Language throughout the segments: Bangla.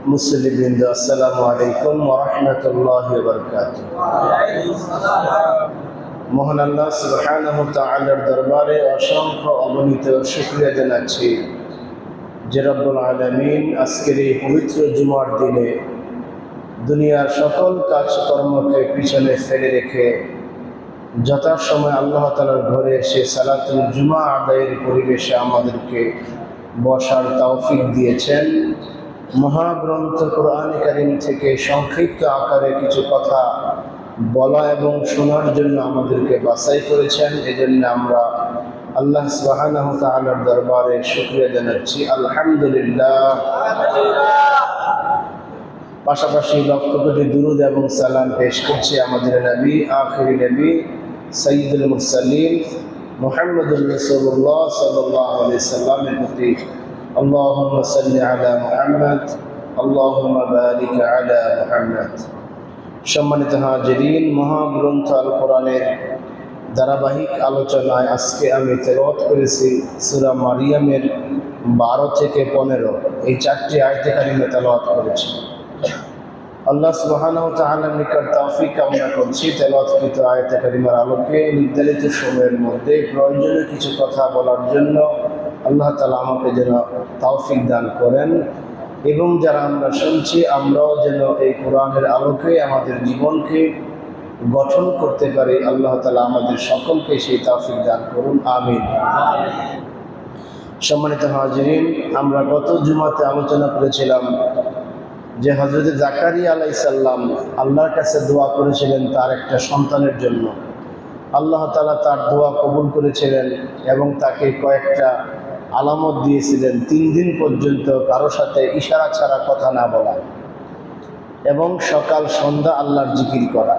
মুসলিমবৃন্দ, আসসালামু আলাইকুম ওয়া রাহমাতুল্লাহি ওয়া বারাকাতুহু। মহান আল্লাহ সুবহানাহু ওয়া তাআলার দরবারে অসংখ্য অগণিত শুকরিয়া জানাচ্ছি যে রব্বুল আলামিন আজকের এই পবিত্র জুমার দিনে দুনিয়ার সকল কাজকর্মকে পিছনে ফেলে রেখে যথাসময়ে আল্লাহ তাআলার ঘরে এসে সালাতুল জুমা আদায়ের পরিবেশে আমাদেরকে বসার তৌফিক দিয়েছেন। মহাগ্রন্থ কোরআন কারীম থেকে সংক্ষিপ্ত আকারে কিছু কথা বলা এবং শোনার জন্য আমাদেরকে বাছাই করেছেন। এজন্য আমরা আল্লাহ সুবহানাহু ওয়া তাআলার দরবারে শুকরিয়া জানাচ্ছি, আলহামদুলিল্লাহ। পাশাপাশি লক্ষ কোটি দুরূদ এবং সালাম পেশ করছি আমাদের নবী, আখিরি নবী, সাইয়্যিদুল মুরসালিন মুহাম্মদুর রাসূলুল্লাহ সাল্লাল্লাহু আলাইহি সাল্লামের প্রতি। আল্লাহুম্মা সাল্লি আলা মুহাম্মদ, আল্লাহুম্মা বারিক আলা মুহাম্মদ। সম্মানিত হাজিরিন, মহাগ্রন্থ আল কোরআনের ধারাবাহিক আলোচনায় আজকে আমি তেলাওয়াত করেছি সূরা মারিয়ামের 12 থেকে 15 এই চারটি আয়াতে কারিমে তেলাওয়াত করেছি। আল্লাহ সুবহানাহু ওয়া তাআলার নিকট তৌফিক কামনা করছি তেলাওয়াতকৃত আয়াতে কারিমার আলোকে নির্ধারিত সময়ের মধ্যে প্রয়োজনীয় কিছু কথা বলার জন্য আল্লাহ তাআলা আমাকে যেন তৌফিক দান করেন এবং যারা আমরা শুনছি আমরাও যেন এই কোরআনের আলোকে আমাদের জীবনকে গঠন করতে পারি। আল্লাহ তাআলা আমাদের সকলকে সেই তৌফিক দান করুন, আমিন। সম্মানিত হাজিরিন, আমরা গত জুমাতে আলোচনা করেছিলাম যে হযরত জাকারিয়া আলাইহিস সালাম আল্লাহর কাছে দোয়া করেছিলেন তার একটা সন্তানের জন্য। আল্লাহ তাআলা তার দোয়া কবুল করেছিলেন এবং তাকে কয়েকটা আলামত দিয়েছিলেন। 3 দিন পর্যন্ত কারো সাথে ইশারা ছাড়া কথা না বলা এবং সকাল সন্ধ্যা আল্লাহর জিকির করা,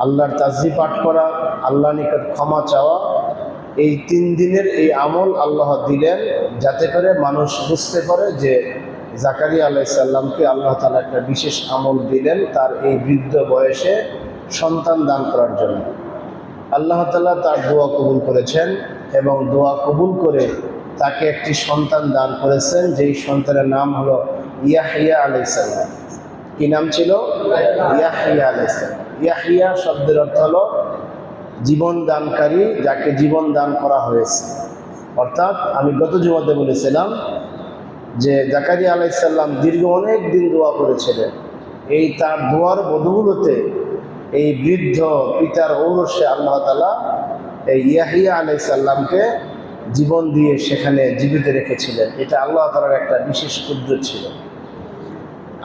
আল্লাহর তাসবিহ পাঠ করা, আল্লাহর নিকট ক্ষমা চাওয়া। এই 3 দিনের এই আমল আল্লাহ দিলেন যাতে করে মানুষ বুঝতে পারে যে জাকারিয়া আলাইহিস সালামকে আল্লাহ তাআলা একটা বিশেষ আমল দিলেন তার এই বৃদ্ধ বয়সে সন্তান দান করার জন্য। আল্লাহ তাআলা তার দোয়া কবুল করেছেন এবং দোয়া কবুল করে তাকে একটি সন্তান দান করেছেন, যেই সন্তানের নাম হলো ইয়াহইয়া আলাইহিস সালাম। কি নাম ছিল? ইয়াহইয়া আলাইহিস সালাম। ইয়াহইয়া শব্দের অর্থ হলো জীবন দানকারী, যাকে জীবন দান করা হয়েছে। অর্থাৎ আমি গত জুমাতে বলেছিলাম যে জাকারিয়া আলাইহিস সালাম দীর্ঘ অনেক দিন দোয়া করেছিলেন। এই তার দোয়ার বদৌলতে এই বৃদ্ধ পিতার ঔরসে আল্লাহ তাআলা এই ইয়াহইয়া আলাইহিস সালামকে জীবন দিয়ে সেখানে জীবিত রেখেছিলেন। এটা আল্লাহ তাআলার একটা বিশেষ কুদরত ছিল।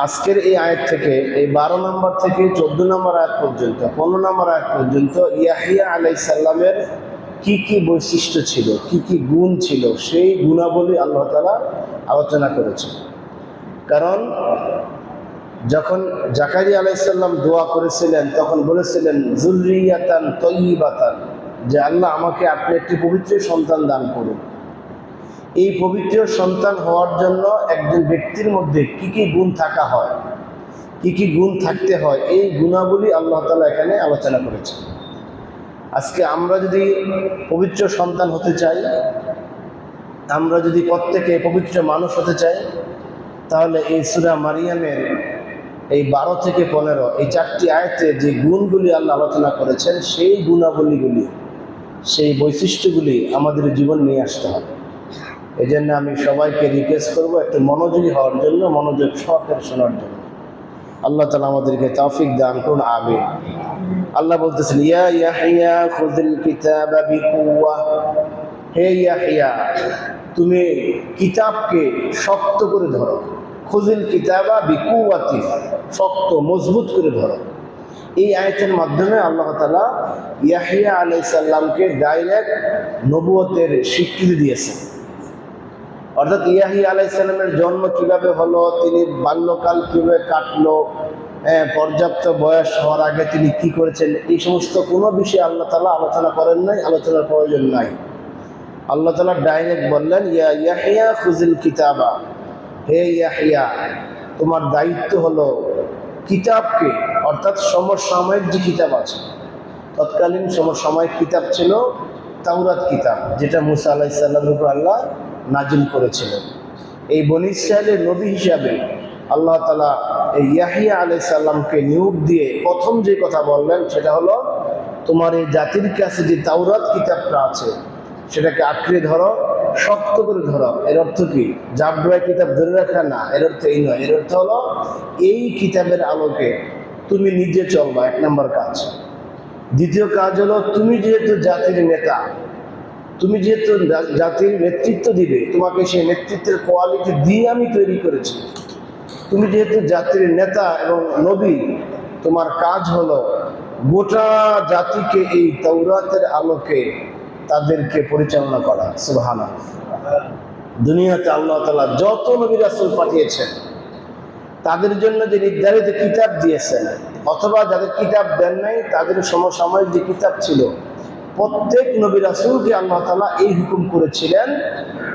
আজকের এই আয়াত থেকে এই 12 নম্বর থেকে 14 নম্বর আয়াত পর্যন্ত 15 নম্বর আয়াত পর্যন্ত ইয়াহইয়া আলাইহিস সালামের কি কি বৈশিষ্ট্য ছিল, কি কি গুণ ছিল, সেই গুণাবলী আল্লাহ তাআলা আলোচনা করেছেন। কারণ যখন জাকারিয়া আলাইহিস সালাম দোয়া করেছিলেন তখন বলেছিলেন যুররিয়াতান তাইয়্যিবাতান, যে আল্লাহ আমাকে আপনি একটি পবিত্র সন্তান দান করুন। এই পবিত্র সন্তান হওয়ার জন্য একজন ব্যক্তির মধ্যে কি কি গুণ থাকা হয়, কি কি গুণ থাকতে হয়, এই গুণাবলী আল্লাহ তাআলা এখানে আলোচনা করেছেন। আজকে আমরা যদি পবিত্র সন্তান হতে চাই, আমরা যদি প্রত্যেকে পবিত্র মানুষ হতে চাই, তাহলে এই সূরা মারিয়ামের এই 12 থেকে 15 এই 4টি আয়াতে যে গুণগুলি আল্লাহ আলোচনা করেছেন, সেই গুণাবলীগুলি, সেই বৈশিষ্ট্যগুলি আমাদের জীবন নিয়ে আসতে হবে। এই জন্য আমি সবাইকে রিকোয়েস্ট করবো একটু মনোযোগী হওয়ার জন্য, মনোযোগ সহকারে শোনার জন্য। আল্লাহ তাআলা আমাদেরকে তৌফিক দান করুন, আমিন। আল্লাহ বলতেছেন ইয়া ইয়াহইয়া খুযিল কিতাবা বিকুওয়া, হে ইয়াহইয়া তুমি কিতাবকে শক্ত করে ধরো। খুযিল কিতাবা বিকুওয়াতি, শক্ত মজবুত করে ধরো। এই আয়াতের মাধ্যমে আল্লাহ তাআলা ইয়াহইয়া আলাইহিস সালামকে ডাইরেক্ট নবুয়তের স্বীকৃতি দিয়েছেন। অর্থাৎ ইয়াহইয়া আলাইহিস সালামের জন্ম কিভাবে হলো, তিনি বাল্যকাল কিভাবে কাটলো, পর্যাপ্ত বয়স হওয়ার আগে তিনি কি করেছেন, এই সমস্ত কোনো বিষয়ে আল্লাহ তাআলা আলোচনা করেন নাই, আলোচনার প্রয়োজন নাই। আল্লাহ তাআলা ডাইরেক্ট বললেন ইয়া ইয়াহইয়া খুযিল কিতাবা, হে ইয়াহইয়া তোমার দায়িত্ব হলো কিতাবকে, অর্থাৎ সমসাময়িক যে কিতাব আছে, তৎকালীন সমসাময়িক কিতাব ছিল তাওরাত কিতাব, যেটা মুসা আলাইহিস সালামের উপর আল্লাহ নাজিল করেছিলেন। এই বনী ইসরাইলের নবী হিসাবে আল্লাহ তাআলা এই ইয়াহিয়া আলাইহিস সালামকে নিয়োগ দিয়ে প্রথম যে কথা বললেন সেটা হলো, তোমার এই জাতির কাছে যে তাওরাত কিতাবটা আছে সেটাকে আঁকড়ে ধরো, শক্ত করে ধরো। এর অর্থ কি? জাবড়া কিতাব ধরে রাখা না, এর অর্থ এই নয়। এর অর্থ হলো এই কিতাবের আলোকে তুমি নিজে চলবা, এক নম্বর কাজ। দ্বিতীয় কাজ হলো, তুমি যেহেতু জাতির নেতা, তুমি যেহেতু জাতির নেতৃত্ব দিবে, তোমাকে সেই নেতৃত্বের কোয়ালিটি দিয়ে আমি তৈরি করেছি। তুমি যেহেতু জাতির নেতা এবং নবী, তোমার কাজ হলো গোটা জাতিকে এই তাওরাতের আলোকে তাদেরকে পরিচালনা করা। সুবহানাল্লাহ। দুনিয়াতে আল্লাহ তাআলা যত নবী রাসূল পাঠিয়েছেন তাদের জন্য যে নির্ধারিত কিতাব দিয়েছেন, অথবা যাদের কিতাব দেন নাই তাদের সমসাময়িক যে কিতাব ছিল, প্রত্যেক নবী রাসূলকে আল্লাহ তাআলা এই হুকুম করেছিলেন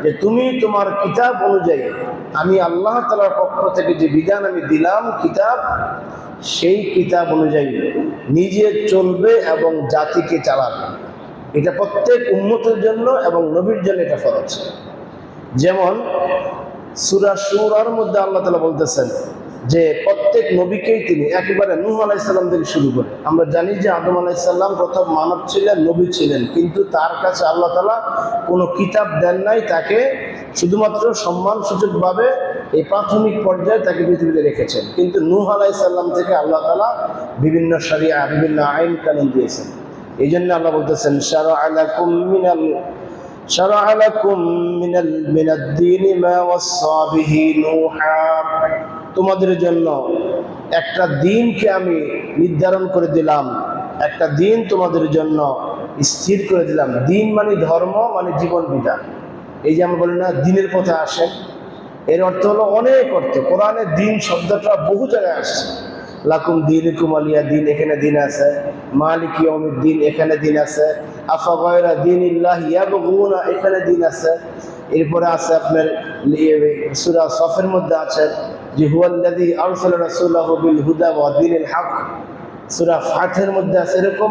যে তুমি তোমার কিতাব অনুযায়ী, আমি আল্লাহ তাআলার পক্ষ থেকে যে বিধান আমি দিলাম কিতাব, সেই কিতাব অনুযায়ী নিজে চলবে এবং জাতিকে চালাবে। এটা প্রত্যেক উম্মতের জন্য এবং নবীর জন্য এটা ফরজ। যেমন সূরা শুরার মধ্যে আল্লাহ তাআলা বলতেছেন যে প্রত্যেক নবীকেই তিনি, একেবারে নূহ আলাইহিস সালাম থেকে শুরু করে, আমরা জানি যে আদম আলাইহিস সালাম প্রথম মানব ছিলেন, নবী ছিলেন, কিন্তু তার কাছে আল্লাহ তাআলা কোনো কিতাব দেন নাই। তাকে শুধুমাত্র সম্মানসূচকভাবে এই প্রাথমিক পর্যায়ে তাকে পৃথিবীতে রেখেছেন। কিন্তু নূহ আলাইহিস সালাম থেকে আল্লাহ তাআলা বিভিন্ন শরিয়া, বিভিন্ন আইন কানুন দিয়েছেন। এই জন্য আল্লাহ বলতেছেন, شرع لكم من الدين ما وصى به نوحا, তোমাদের জন্য একটা দিনকে আমি নির্ধারণ করে দিলাম, একটা দিন তোমাদের জন্য স্থির করে দিলাম। দিন মানে ধর্ম, মানে জীবন বিধান। এই যে আমরা বলি না দিনের পথে আসেন, এর অর্থ হলো অনেক অর্থ। কোরআনে দিন শব্দটা বহু জায়গায় আসছে। লাকুম দীনুকুম ওয়ালিয়া দিন, এখানে দিন আছে। মালিক ইয়াউমিদ্দিন, এখানে দিন আছে। আফা গায়রা দীনিল্লাহি ইয়াবগুনা, এখানে দিন আছে। এরপরে আছে আপনার সূরা সফের মধ্যে আছে যে হুয়াল্লাযী আরসালা রাসূলাহু বিল হুদা ওয়া দীনিল হক, সূরা ফাথের মধ্যে আছে। এরকম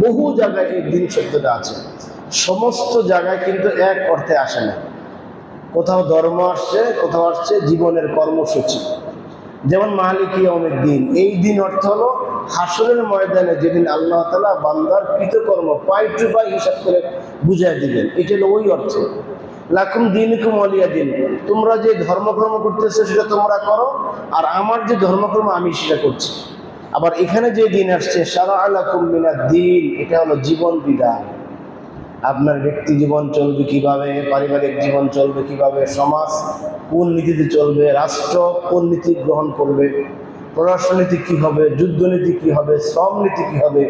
বহু জায়গায় এই দিন শব্দটা আছে। সমস্ত জায়গায় কিন্তু এক অর্থে আসে না। কোথাও ধর্ম আসছে, কোথাও আসছে জীবনের কর্মসূচি। যেমন মালিক ইয়াউমিদ্দিন, এই দিন অর্থ হলো হাসরের ময়দানে যেদিন আল্লাহ তাআলা বান্দার কৃতকর্ম পাই টু পাই হিসাব করে বুঝাই দিবেন, এটা হলো ওই অর্থ। লাকুম দীনুকুম ওয়ালিয়া দিন, তোমরা যে ধর্মকর্ম করতেছো সেটা তোমরা করো, আর আমার যে ধর্মকর্ম আমি সেটা করছি। আবার এখানে যে দিন আসছে শারা'a লাকুম মিনাদ দীন, এটা হলো জীবন বিধান। আপনার ব্যক্তি জীবন চলবে কিভাবে, পারিবারিক জীবন চলবে কিভাবে, সমাজ কোন নীতিতে চলবে, রাষ্ট্র কোন নীতি গ্রহণ করবে, পররাষ্ট্রনীতি কী হবে, যুদ্ধনীতি কী হবে, শ্রম নীতি কী হবে,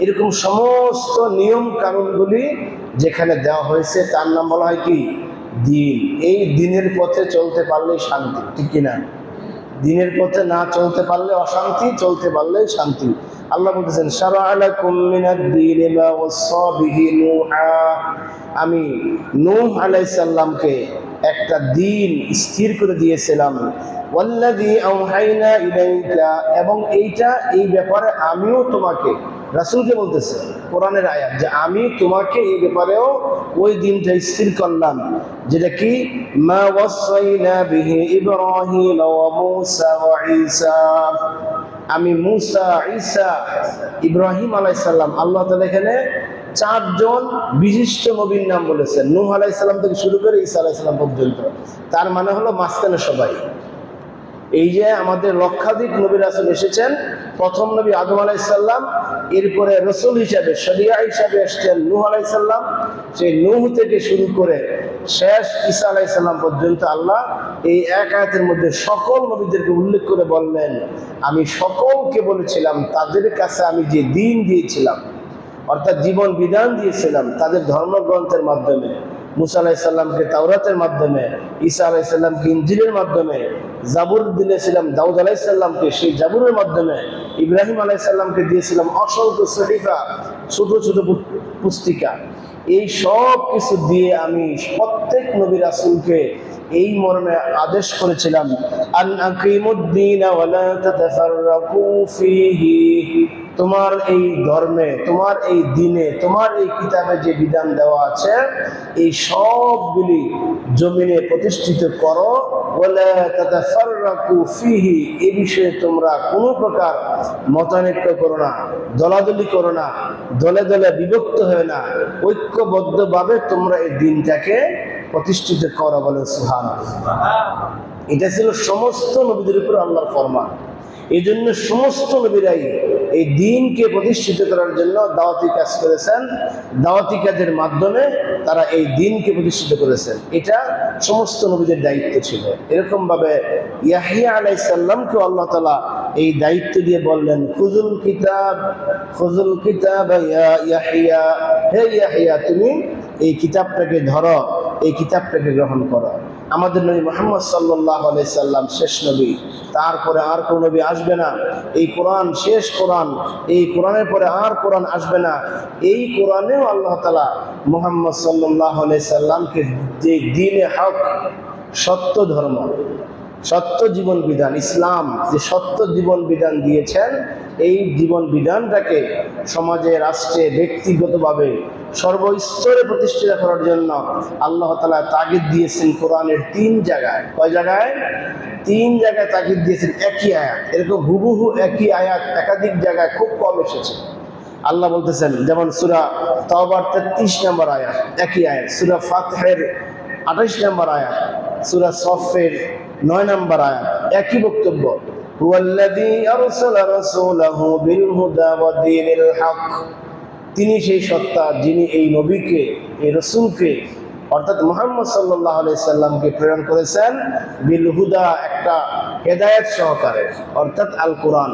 এরকম সমস্ত নিয়ম কানুনগুলি যেখানে দেওয়া হয়েছে তার নাম বলা হয় কি? দিন। এই দিনের পথে চলতে পারলেই শান্তি, ঠিক কিনা? দিনের পথে না চলতে পারলে অশান্তি, চলতে পারলে শান্তি। আল্লাহ বলতেছেন শারা'a লাকুম মিনাদ দীনি মা ওয়াসা বিহি নূহা, আমি নূহ আলাইহিস সালামকে একটা দিন স্থির করে দিয়েছিলাম। ওয়াল্লাযী আওহাইনা ইলাইকা, এবং এই ব্যাপারে আমিও তোমাকে, রাসূলকে বলতেছে কোরআনের আয়াত, যে আমি তোমাকে এই ব্যাপারেও ওই দিনটা স্থির করলাম, যেটা কি মা ওয়াসাইনা বিহি ইব্রাহিম ওয়া মূসা ওয়া ঈসা। আমি মূসা, ঈসা, ইব্রাহিম আলাইহিস সালাম, আল্লাহ তাআলা এখানে চারজন বিশিষ্ট নবীর নাম বলেছেন, নূহ আলাইহিস সালাম থেকে শুরু করে ঈসা আলাইহিস সালাম পর্যন্ত। তার মানে হলো মাঝখানে সবাই। এই যে আমাদের লক্ষাধিক নবী রাসূল এসেছেন, প্রথম নবী আদম আলাইহিস সালাম, এরপরে রসুল হিসাবে শরিয়া হিসাবে এসেছেন নূহ আলাইহিস সালাম, সেই নূহ থেকে শুরু করে শেষ ঈসা আলাইহিস সালাম পর্যন্ত আল্লাহ এই এক আয়াতের মধ্যে সকল নবীদেরকে উল্লেখ করে বললেন, আমি সকলকে বলেছিলাম তাদের কাছে আমি যে দিন দিয়েছিলাম, অর্থাৎ জীবন বিধান দিয়েছিলাম তাদের ধর্মগ্রন্থের মাধ্যমে, মূসা আলাইহিস সালামকে তাওরাতের মাধ্যমে, ঈসা আলাইহিস সালামকে ইনজিলের মাধ্যমে, জাবুর দিয়েছিলাম দাউদ আলাইহিস সালামকে সেই জাবুরের মাধ্যমে, ইব্রাহিম আলাইহিস সালামকে দিয়েছিলাম অসংখ্য সহিফা, ছোট ছোট পুস্তিকা। এই সব কিছু দিয়ে আমি প্রত্যেক নবী রাসূলকে এই মর্মে আদেশ করেছিলাম, আন আকিমুদ্দিন ওয়া লা তাতাফাররাকু ফীহি, তোমার এই ধর্মে, তোমার এই দিনে, তোমার এই কিতাবে যে বিধান দেওয়া আছে এই সবগুলি জমিনে প্রতিষ্ঠিত করো। ওয়ালা তাতাফাররাকু ফীহি, এই বিষয়ে তোমরা কোনো প্রকার মতানৈক্য করো না, দলাদলি করো না, দলে দলে বিভক্ত হয় না, ঐক্যবদ্ধভাবে তোমরা এই দিনটাকে প্রতিষ্ঠিত করো। বলে সুবহানাল্লাহ। এটা ছিল সমস্ত নবীদের উপর আল্লাহর ফরমান। এই জন্য সমস্ত নবীরাই এই দিনকে প্রতিষ্ঠিত করার জন্য দাওয়াতি কাজ করেছেন, দাওয়াতি কাজের মাধ্যমে তারা এই দিনকে প্রতিষ্ঠিত করেছেন। এটা সমস্ত নবীদের দায়িত্ব ছিল। এরকম ভাবে ইয়াহইয়া আলাইহিস সালামকে আল্লাহ তাআলা এই দায়িত্ব দিয়ে বললেন, খুযুল কিতাব ইয়া ইয়াহইয়া, হে ইয়াহইয়া তুমি এই কিতাবটাকে ধরো, এই কিতাবটাকে গ্রহণ করো। আমাদের নবী মুহাম্মদ সাল্লাল্লাহু আলাইহি সাল্লাম শেষ নবী, তারপরে আর কোনো নবী আসবে না। এই কোরআন শেষ কোরআন, এই কোরআনের পরে আর কোরআন আসবে না। এই কোরআনেও আল্লাহ তাআলা মুহাম্মদ সাল্লাল্লাহু আলাইহি সাল্লামকে যে দ্বীনে হক, সত্য ধর্ম, সত্য জীবন বিধান, ইসলাম যে সত্য জীবন বিধান দিয়েছেন, এই জীবন বিধানটাকে সমাজে, রাষ্ট্রে, ব্যক্তিগতভাবে সর্বস্তরে প্রতিষ্ঠিত করার জন্য আল্লাহ তাআলা তাগিদ দিয়েছেন কোরআনের 3 জায়গায়। কয় জায়গায়? 3 জায়গায় তাগিদ দিয়েছেন একই আয়াত। এরকম হুবহু একই আয়াত একাধিক জায়গায় খুব কম এসেছে। আল্লাহ বলতেছেন, যেমন সূরা তাওবার 33 নম্বর আয়াত একই আয়াত, সূরা ফাতহের 28 নম্বর আয়াত, সূরা সফের 9 নম্বর আয়াত, একই বক্তব্য। হুয়াল্লাযী আরসালা রাসূলাহু বিল হুদা ওয়া দীনিল হক, তিনি সেই সত্তা যিনি এই নবীকে, এই রাসূলকে অর্থাৎ মুহাম্মদ সাল্লাল্লাহু আলাইহি সাল্লামকে প্রেরণ করেছেন বিল হুদা, একটা হেদায়েত সহকারে, অর্থাৎ আল কোরআন,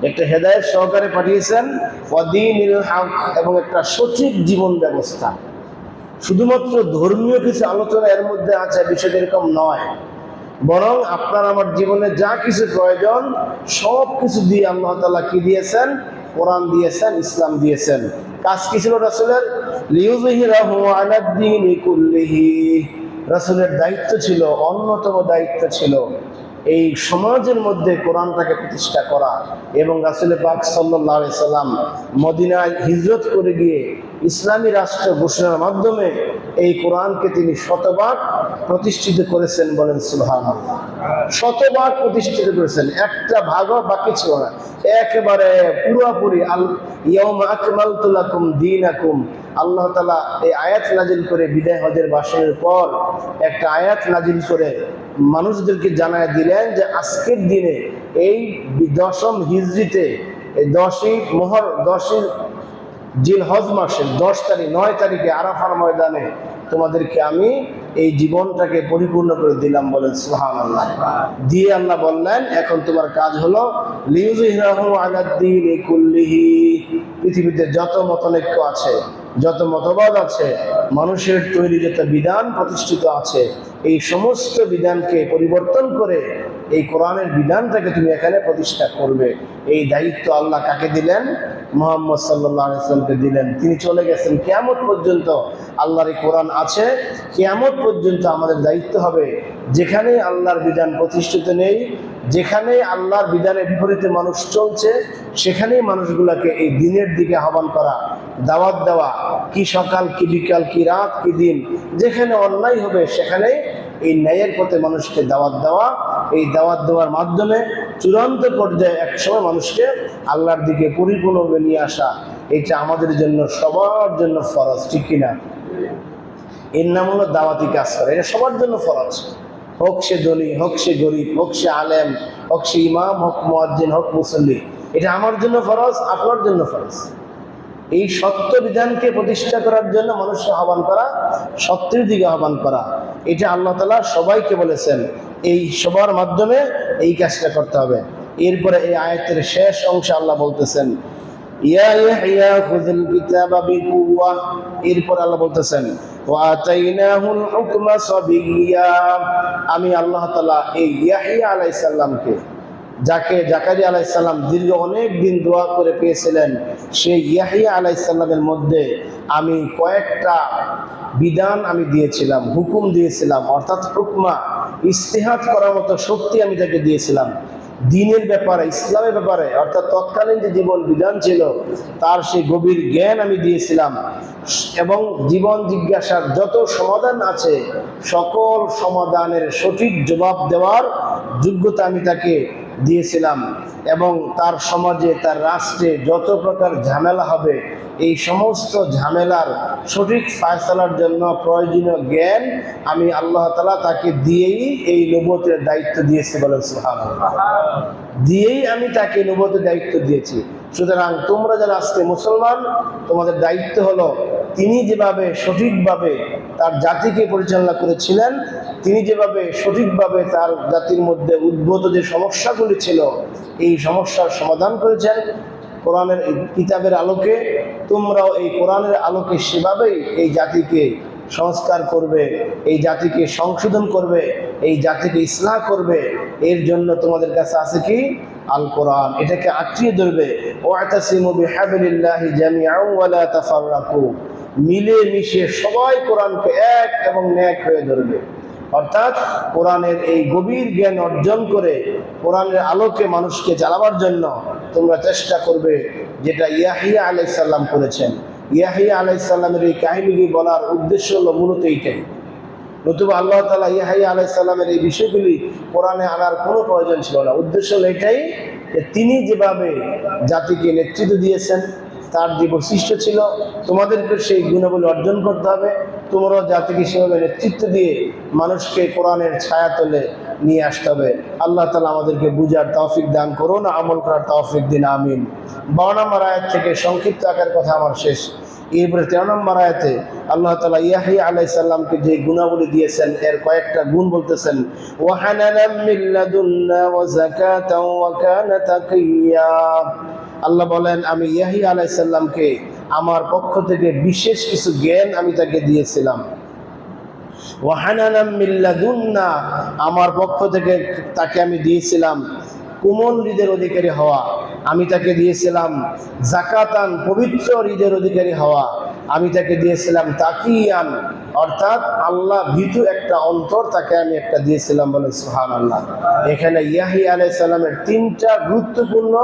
একটা হেদায়েত সহকারে পাঠিয়েছেন, ওয়া দীনিল হক, এবং একটা সঠিক জীবন ব্যবস্থা। শুধুমাত্র ধর্মীয় কিছু আলোচনা এর মধ্যে আছে, বিষয়টা এরকম নয়, বরং আপনার আমার জীবনে যা কিছু প্রয়োজন সব কিছু দিয়ে আল্লাহ তাআলা কি দিয়েছেন? কোরআন দিয়েছেন, ইসলাম দিয়েছেন। কাজ কি ছিল রাসূলের? লিইয়ুযহিরাহু আলাদ দীনি কুল্লিহি, রাসূলের দায়িত্ব ছিল, অন্যতম দায়িত্ব ছিল এই সমাজের মধ্যে কোরআনটাকে প্রতিষ্ঠা করা। এবং রাসূল পাক সাল্লাল্লাহু আলাইহি সাল্লাম মদিনায় হিজরত করে গিয়ে ইসলামী রাষ্ট্র ঘোষণার মাধ্যমে এই কোরআনকে তিনি শতভাগ প্রতিষ্ঠিত করেছেন। বলেন সুবহানাল্লাহ। শতভাগ প্রতিষ্ঠিত করেছেন, একটা ভাগও বাকি ছিল না, একেবারে পুরোপুরি। আল ইয়াউমা আকমালতু লাকুম দীনাকুম, আল্লাহ তাআলা এই আয়াত নাজিল করে বিদায় হজের ভাষণের পর একটা আয়াত নাজিল করে মানুষদেরকে জানায় দিলেন যে আজকের দিনে এই 10ম হিজরিতে, এই 10ই জিলহজ মাসের 10 তারিখ 9 তারিখে আরাফার ময়দানে তোমাদেরকে আমি এই জীবনটাকে পরিপূর্ণ করে দিলাম। বলেন সুবহানাল্লাহ। দিয়ে আল্লাহ বললেন, এখন তোমার কাজ হলো লিইয়ুযহিরাহু আলাদ দীনি কুল্লিহি, পৃথিবীতে যত মতানৈক্য আছে, যত মতবাদ আছে, মানুষের তৈরি যত বিধান প্রতিষ্ঠিত আছে, এই সমস্ত বিধানকে পরিবর্তন করে এই কোরআনের বিধানটাকে তুমি এখানে প্রতিষ্ঠা করবে। এই দায়িত্ব আল্লাহ কাকে দিলেন? মুহাম্মদ সাল্লাল্লাহু আলাইহি ওয়াসাল্লামকে দিলেন। তিনি চলে গেছেন, কিয়ামত পর্যন্ত আল্লাহর এই কোরআন আছে। কিয়ামত পর্যন্ত আমাদের দায়িত্ব হবে যেখানে আল্লাহর বিধান প্রতিষ্ঠিত নেই, যেখানে আল্লাহর বিধানের বিপরীতে মানুষ চলছে, সেখানেই মানুষগুলোকে এই দিনের দিকে আহ্বান করা, দাওয়াত দেওয়া, কি সকাল কি বিকাল কি রাত কি দিন, যেখানে অন্যায় হবে সেখানে এই ন্যায়ের পথে মানুষকে দাওয়াত দেওয়া। এই দাওয়াত দেওয়ার মাধ্যমে চূড়ান্ত পর্যায়ে একসময় মানুষকে আল্লাহর দিকে পরিপূর্ণভাবে নিয়ে আসা, এটা আমাদের জন্য, সবার জন্য ফরজ, ঠিক কিনা? এর নাম হলো দাওয়াতি কাজ করা। এটা সবার জন্য ফরজ, হোক সে ধনী, হোক সে গরিব, হোক সে আলেম, হোক সে ইমাম, হোক মুয়াজ্জিন, হোক মুসল্লি। এটা আমার জন্য ফরজ, আপনার জন্য ফরজ। এই সত্য বিধানকে প্রতিষ্ঠা করার জন্য মানুষকে আহ্বান করা, সত্যের দিকে আহ্বান করা, এটা আল্লাহ তাআলা সবাইকে বলেছেন। এই সবার মাধ্যমে এই কাজটা করতে হবে। এরপরে এই আয়াতের শেষ অংশে আল্লাহ বলতেছেন, ইয়া ইয়াহইয়া খুযুল কিতাবা বিকুওয়া, এরপর আল্লাহ বলতেছেন ওয়া আতাইনাহুল হুকমা সাবিয়্যা, আমি আল্লাহ তাআলা এই ইয়াহইয়া আলাইহিস সালামকে, যাকে জাকারিয়া আলাইহিস সালাম দীর্ঘ অনেক দিন দোয়া করে পেয়েছিলেন, সেই ইয়াহইয়া আলাইহিস সালামের মধ্যে আমি কয়েকটা বিধান আমি দিয়েছিলাম, হুকুম দিয়েছিলাম, অর্থাৎ হুকমা, ইজতিহাদ করার মতো শক্তি আমি তাকে দিয়েছিলাম। দ্বীনের ব্যাপারে, ইসলামের ব্যাপারে, অর্থাৎ তৎকালীন যে জীবন বিধান ছিল তার সেই গভীর জ্ঞান আমি দিয়েছিলাম, এবং জীবন জিজ্ঞাসার যত সমাধান আছে সকল সমাধানের সঠিক জবাব দেওয়ার যোগ্যতা আমি তাকে দিয়েছিলাম, এবং তার সমাজে, তার রাষ্ট্রে যত প্রকার ঝামেলা হবে এই সমস্ত ঝামেলার সঠিক ফায়সালার জন্য প্রয়োজনীয় জ্ঞান আমি আল্লাহ তাআলা তাকে দিয়েই এই নবুয়তের দায়িত্ব দিয়েছি। বলেন সুবহানাল্লাহ। দিয়েই আমি তাকে নবুয়তের দায়িত্ব দিয়েছি। সুতরাং তোমরা যারা আজকে মুসলমান, তোমাদের দায়িত্ব হলো তিনি যেভাবে সঠিকভাবে তার জাতিকে পরিচালনা করেছিলেন, তিনি যেভাবে সঠিকভাবে তার জাতির মধ্যে উদ্ভূত যে সমস্যাগুলি ছিল এই সমস্যার সমাধান করেছেন কোরআনের কিতাবের আলোকে, তোমরাও এই কোরআনের আলোকে সেভাবেই এই জাতিকে সংস্কার করবে, এই জাতিকে সংশোধন করবে, এই জাতিকে ইসলাহ করবে। এর জন্য তোমাদের কাছে আছে কি? আল কোরআন। এটাকে আঁকড়িয়ে ধরবে। ওয়াতাসিমু বিহাবলিল্লাহি জামিআন ওয়া লা তাফাররাকু, মিলে মিশে সবাই কোরআনকে এক এবং ন্যাক হয়ে ধরবে। অর্থাৎ কোরআনের এই গভীর জ্ঞান অর্জন করে কোরআনের আলোকে মানুষকে চালাবার জন্য তোমরা চেষ্টা করবে, যেটা ইয়াহিয়া আলাইহিস সালাম করেছেন। ইয়াহিয়া আলাইহিস সালামের এই কাহিনীটি বলার উদ্দেশ্য হলো মূলত এইটাই। নতুবা আল্লাহ তাআলা ইয়াহিয়া আলাইহিস সালামের এই বিষয়গুলি কোরআনে আনার কোনো প্রয়োজন ছিল না। উদ্দেশ্য হলো এটাই যে তিনি যেভাবে জাতিকে নেতৃত্ব দিয়েছেন, তার যে বৈশিষ্ট্য ছিল, তোমাদেরকে সেই গুণাবলী অর্জন করতে হবে। তোমরাও জাতিকে সেভাবে নেতৃত্ব দিয়ে মানুষকে কোরআনের ছায়াতলে নিয়ে আসতে হবে। আল্লাহ তাআলা আমাদেরকে বুঝার তৌফিক দান করুন, আমল করার তৌফিক দিন, আমিন। 12 নম্বর আয়াত থেকে সংক্ষিপ্ত আকার কথা আমার শেষ। এরপরে 13 নম্বর আয়াতে আল্লাহ তাআলা ইয়াহিয়া আলাইহিস সালামকে যে গুণাবলী দিয়েছেন এর কয়েকটা গুণ বলতেছেন। ওয়া হানানাম মিন লাদুন্না ওয়া যাকাতাও ওয়া কানা তাকিয়্যা। আল্লাহ বলেন, আমি ইয়াহিয়া আলাইহিস সালামকে আমার পক্ষ থেকে বিশেষ কিছু জ্ঞান আমি তাকে দিয়েছিলাম। ওয়া হানানাম মিন লাদুন্না, আমার পক্ষ থেকে তাকে আমি দিয়েছিলাম কোমল হৃদের অধিকারী হওয়া। আমি তাকে দিয়েছিলাম যাকাতান, পবিত্র হৃদের অধিকারী হওয়া। আমি তাকে দিয়েছিলাম তাকিয়ান, অর্থাৎ আল্লাহ ভীতু একটা অন্তর তাকে আমি একটা দিয়েছিলাম। বলেন সুবহানাল্লাহ। এখানে ইয়াহিয়া আলাইহিস সালামের 3টা গুরুত্বপূর্ণ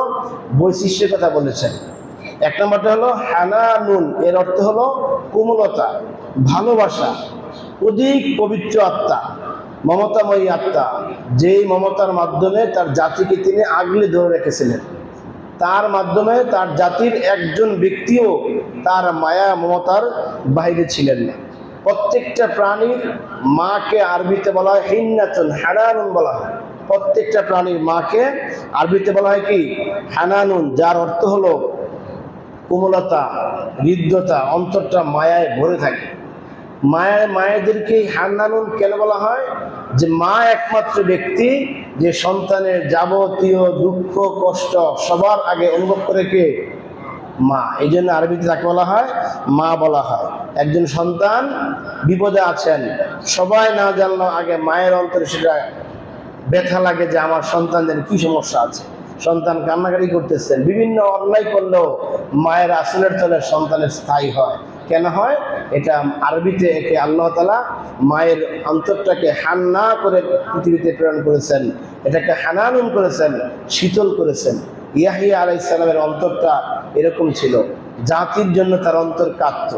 বৈশিষ্ট্যের কথা বলেছেন। এক নম্বরটা হলো হানানুন, এর অর্থ হলো কোমলতা, ভালোবাসা, অধিক পবিত্র আত্মা, মমতাময়ী আত্মা, যেই মমতার মাধ্যমে তার জাতিকে তিনি আগলে ধরে রেখেছিলেন। তার মাধ্যমে তার জাতির একজন ব্যক্তিও তার মায়া মমতার বাইরে ছিলেন না। প্রত্যেকটা প্রাণীর মাকে আরবিতে বলা হয় হিন্নাতুন, হানানুন বলা হয়। প্রত্যেকটা প্রাণীর মাকে আরবিতে বলা হয় কি? হানানুন, যার অর্থ হলো কোমলতা, হৃদ্যতা, অন্তরটা মায়ায় ভরে থাকে। মায়েদেরকে হান্নানুন কেন বলা হয়? যে মা একমাত্র ব্যক্তি যে সন্তানের যাবতীয় দুঃখ কষ্ট সবার আগে অনুভব করে কে? মা। এই জন্য আরবিতে তাকে বলা হয় মা বলা হয়। একজন সন্তান বিপদে আছেন, সবাই না জানলেও আগে মায়ের অন্তরে সেটা ব্যথা লাগে যে আমার সন্তানদের কি সমস্যা আছে। সন্তান কান্নাকাটি করতেছেন, বিভিন্ন অন্যায় করলেও মায়ের আসলের তলে সন্তানের স্থায়ী হয়। কেন হয়? এটা আরবিতে একে আল্লাহ তাআলা মায়ের অন্তরটাকে হান্না করে পৃথিবীতে প্রেরণ করেছেন, এটাকে হানানুন করেছেন, শীতল করেছেন। ইয়াহিয়া আলাইহিস সালামের অন্তরটা এরকম ছিল, জাতির জন্য তার অন্তর কাঁদত,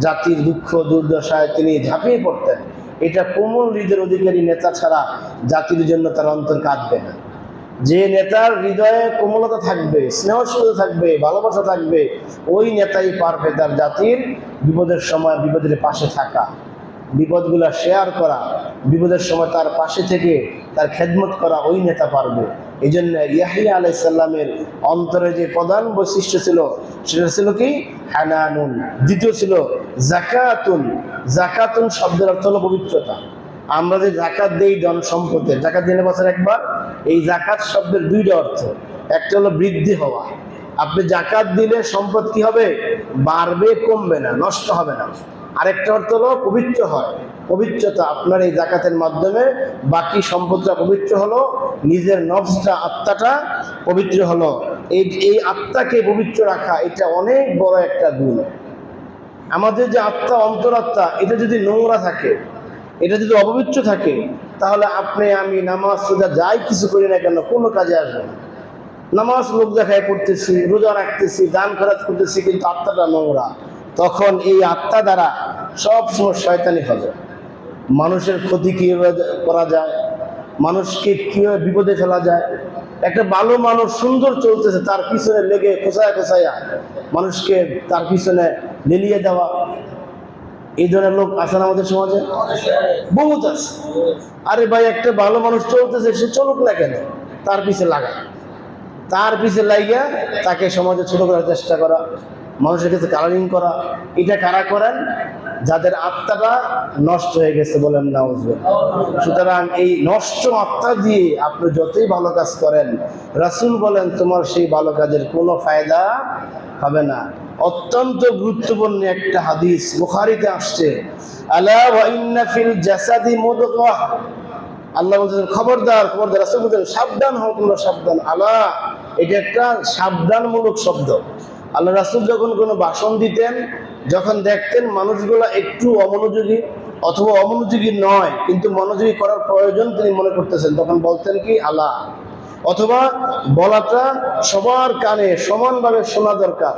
জাতির দুঃখ দুর্দশায় তিনি ঝাঁপিয়ে পড়তেন। এটা কোমল হৃদয়ের অধিকারী নেতা ছাড়া জাতির জন্য তার অন্তর কাঁদবে না। যে নেতার হৃদয়ে কোমলতা থাকবে, স্নেহশীলতা থাকবে, ভালোবাসা থাকবে, ওই নেতাই পারবে তার জাতির বিপদের সময় বিপদের পাশে থাকা, বিপদগুলা শেয়ার করা, বিপদের সময় তার পাশে থেকে তার খেদমত করা, ওই নেতা পারবে। এই জন্য ইয়াহিয়া আলাইহিস সালামের অন্তরে যে প্রধান বৈশিষ্ট্য ছিল সেটা ছিল কি? হানানুন। দ্বিতীয় ছিল যাকাতুন। যাকাতুন শব্দের অর্থ হলো পবিত্রতা। আমরা যে যাকাত দেই ধন সম্পদের, যাকাত দিনে বছর একবার, এই যাকাত শব্দের 2টা অর্থ। একটা হলো বৃদ্ধি হওয়া, আপনি যাকাত দিলে সম্পদ কি হবে? বাড়বে, কমবে না, নষ্ট হবে না। আরেকটা অর্থ হলো পবিত্র হয়, পবিত্রতা। আপনার এই যাকাতের মাধ্যমে বাকি সম্পদটা পবিত্র হলো, নিজের নফসটা, আত্মাটা পবিত্র হলো। এই আত্মাকে পবিত্র রাখা এটা অনেক বড় একটা গুণ। আমাদের যে আত্মা, অন্তরাত্মা, এটা যদি নোংরা থাকে, এটা যদি অপবিত্র থাকে তাহলে আপনি আমি নামাজ রোজা যাই কিছু করি না কেন কোনো কাজে আসবে না। নামাজ লোক দেখায় পড়তেছি, রোজা রাখতেছি, দান খরচ করতেছি, কিন্তু আত্মাটা নোংরা। তখন এই আত্মা দ্বারা সব সময় শয়তানি হবে। মানুষের ক্ষতি কিভাবে করা যায়, মানুষকে কিভাবে বিপদে ফেলা যায়। একটা ভালো মানুষ সুন্দর চলতেছে, তার পিছনে লেগে খোঁচায়া খোঁচাইয়া মানুষকে তার পিছনে লেলিয়ে দেওয়া, এই ধরনের লোক আছে না আমাদের সমাজে? বহুত আছে। আরে ভাই, একটা ভালো মানুষ চলতেছে, সে চলুক না কেন, তার পিছে লাগা, তার পিছে লাগিয়া তাকে সমাজে ছোট করার চেষ্টা করা, মানুষের কাছে কালারিং করা। এটা কারা করেন? যাদের আত্মাটা নষ্ট হয়ে গেছে, বলেন নাউজুবিল্লাহ। সুতরাং এই নষ্ট আত্মা দিয়ে আপনি যতই ভালো কাজ করেন, রাসূল বলেন তোমার সেই ভালো কাজের কোনো ফায়দা হবে না। অত্যন্ত গুরুত্বপূর্ণ একটা হাদিস বুখারীতে আসছে, আলা ওয়া ইন্না ফিল জাসাদি মুদগাহ। আল্লাহ বলতেছেন খবরদার খবরদার, রাসূল বলতেন সাবধান হও তোমরা, সাবধান। আলা, এটা একটা সাবধানমূলক শব্দ। আল্লাহ রাসূল যখন কোনো ভাষণ দিতেন, যখন দেখতেন মানুষগুলা একটু অমনোযোগী অথবা অমনোযোগী নয় কিন্তু মনোযোগী করার প্রয়োজন তিনি মনে করতেছেন, তখন বলতেন কি আলা, অথবা বলাটা সবার কানে সমানভাবে শোনা দরকার,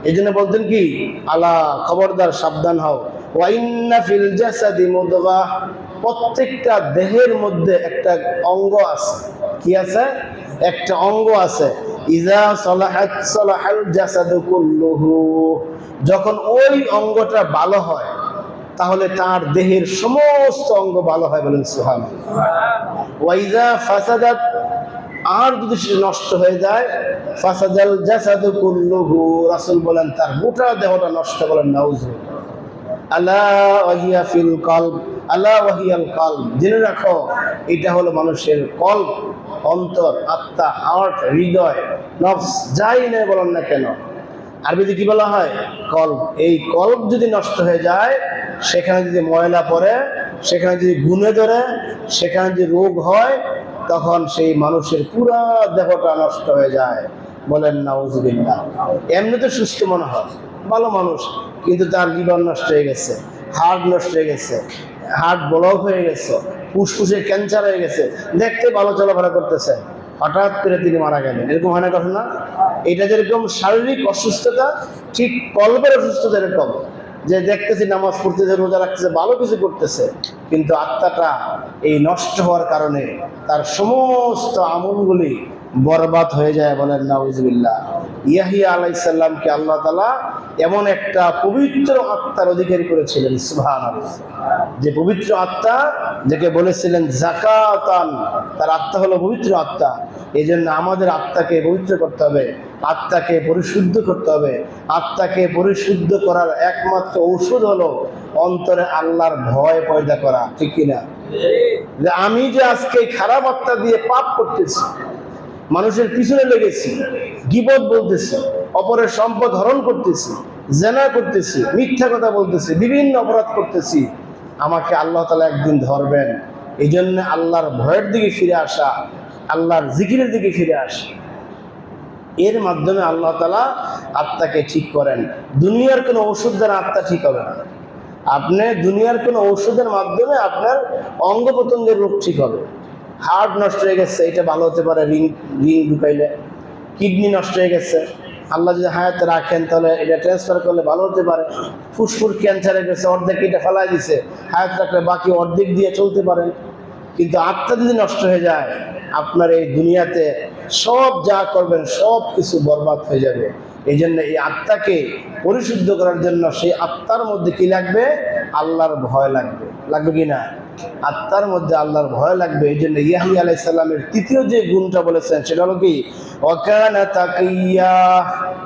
এই জন্য বলতেন কি আলা, খবরদার সাবধান হও। ওয়া ইন্না ফিল জাসাদি মুদগাহ, প্রত্যেকটা দেহের মধ্যে একটা অঙ্গ আছে। কি আছে? একটা অঙ্গ আছে। ইযা সালাহাত সালাহাল জাসাদু কুল্লুহু, যখন ওই অঙ্গটা ভালো হয় তাহলে তার দেহের সমস্ত অঙ্গ ভালো হয়, বলেন সুবহানাল্লাহ। ওয়া ইযা ফাসাদাত, আর যদি সেটা নষ্ট হয়ে যায়, ফাসাদাল জাসাদু কুল্লুহু, রাসূল বলেন তার গোটা দেহটা নষ্ট, বলেন নাউজুবিল্লাহ। আলা ওয়াহিয়া ফিল কলব, আলা ওয়াহিয়াল কলব, জেনে রাখো এটা হলো মানুষের কলব, অন্তর, আত্মা, হার্ট, হৃদয়, নফস, যাই না বলেন না কেন, আরবিতে কি বলা হয়? কলব। এই কলব যদি নষ্ট হয়ে যায়, সেখানে যদি ময়লা পড়ে, সেখানে যদি গুণে ধরে, সেখানে যদি রোগ হয়, তখন সেই মানুষের পুরা দেহটা নষ্ট হয়ে যায়, বলেন নাউজুবিল্লাহ। এমনিতে সুস্থ মনে হয়, ভালো মানুষ, কিন্তু তার লিভার নষ্ট হয়ে গেছে, হার্ট নষ্ট হয়ে গেছে, হার্ট ব্লক হয়ে গেছে, ফুসফুসে ক্যান্সার হয়ে গেছে, দেখতে ভালো চলাফেরা করতেছে, হঠাৎ করে তিনি মারা গেলেন। এরকম হয় না ঘটনা? এটা যেরকম শারীরিক অসুস্থতা, ঠিক কলবের অসুস্থতা এরকম, যে দেখতেছি নামাজ পড়তেছে, রোজা রাখতেছে, ভালো কিছু করতেছে, কিন্তু আত্মাটা এই নষ্ট হওয়ার কারণে তার সমস্ত আমলগুলি বরবাদ হয়ে যায়, বলেন নাউজুবিল্লাহ। ইয়াহিয়া আলাইহিস সালামকে আল্লাহ তাআলা এমন একটা পবিত্র আত্মার অধিকারী করেছিলেন, সুবহানাল্লাহ, যে পবিত্র আত্মা যাকে বলেছিলেন যাকাতান, তার আত্মা হলো পবিত্র আত্মা। এই জন্য আমাদের আত্মাকে পবিত্র করতে হবে, আত্মাকে পরিশুদ্ধ করতে হবে। আত্মাকে পরিশুদ্ধ করার একমাত্র ঔষধ হলো অন্তরে আল্লাহর ভয় পয়দা করা, ঠিক কিনা? যে আমি যে আজকে খারাপ আত্মা দিয়ে পাপ করতেছি, মানুষের পিছনে লেগেছি, গীবত বলতেছি, অপরের সম্পদ হরণ করতেছি, জেনা করতেছি, মিথ্যা কথা বলতেছি, বিভিন্ন অপরাধ করতেছি, আমাকে আল্লাহ তাআলা একদিন ধরবেন। এই জন্য আল্লাহর ভয়ের দিকে ফিরে আসা, আল্লাহর জিকিরের দিকে ফিরে আসা, এর মাধ্যমে আল্লাহ তাআলা আত্মাকে ঠিক করেন। দুনিয়ার কোনো ওষুধ দ্বারা আত্মা ঠিক হবে না। আপনি দুনিয়ার কোনো ঔষধের মাধ্যমে আপনার অঙ্গ প্রত্যঙ্গের রোগ ঠিক হবে। হার্ট নষ্ট হয়ে গেছে, এটা ভালো হতে পারে রিং ঢুকাইলে। কিডনি নষ্ট হয়ে গেছে, আল্লাহ যদি হায়াতে রাখেন তাহলে এটা ট্রান্সফার করলে ভালো হতে পারে। ফুসফুস ক্যান্সার হয়ে গেছে, অর্ধেক এটা ফেলাই দিছে, হায়াত রাখলে বাকি অর্ধেক দিয়ে চলতে পারেন। কিন্তু আত্মা যদি নষ্ট হয়ে যায়, আপনার এই দুনিয়াতে সব যা করবেন সব কিছু বরবাদ হয়ে যাবে। এই জন্য এই আত্মাকে পরিশুদ্ধ করার জন্য সেই আত্মার মধ্যে কি লাগবে? আল্লাহর ভয় লাগবে। লাগবে কি না? আত্মার মধ্যে আল্লাহর ভয় লাগবে। এই জন্য ইয়াহিয়া আলাইহিস সালামের তৃতীয় যে গুণটা বলেছেন সেটা হলো কি? ওয়াকানা তাকিয়া,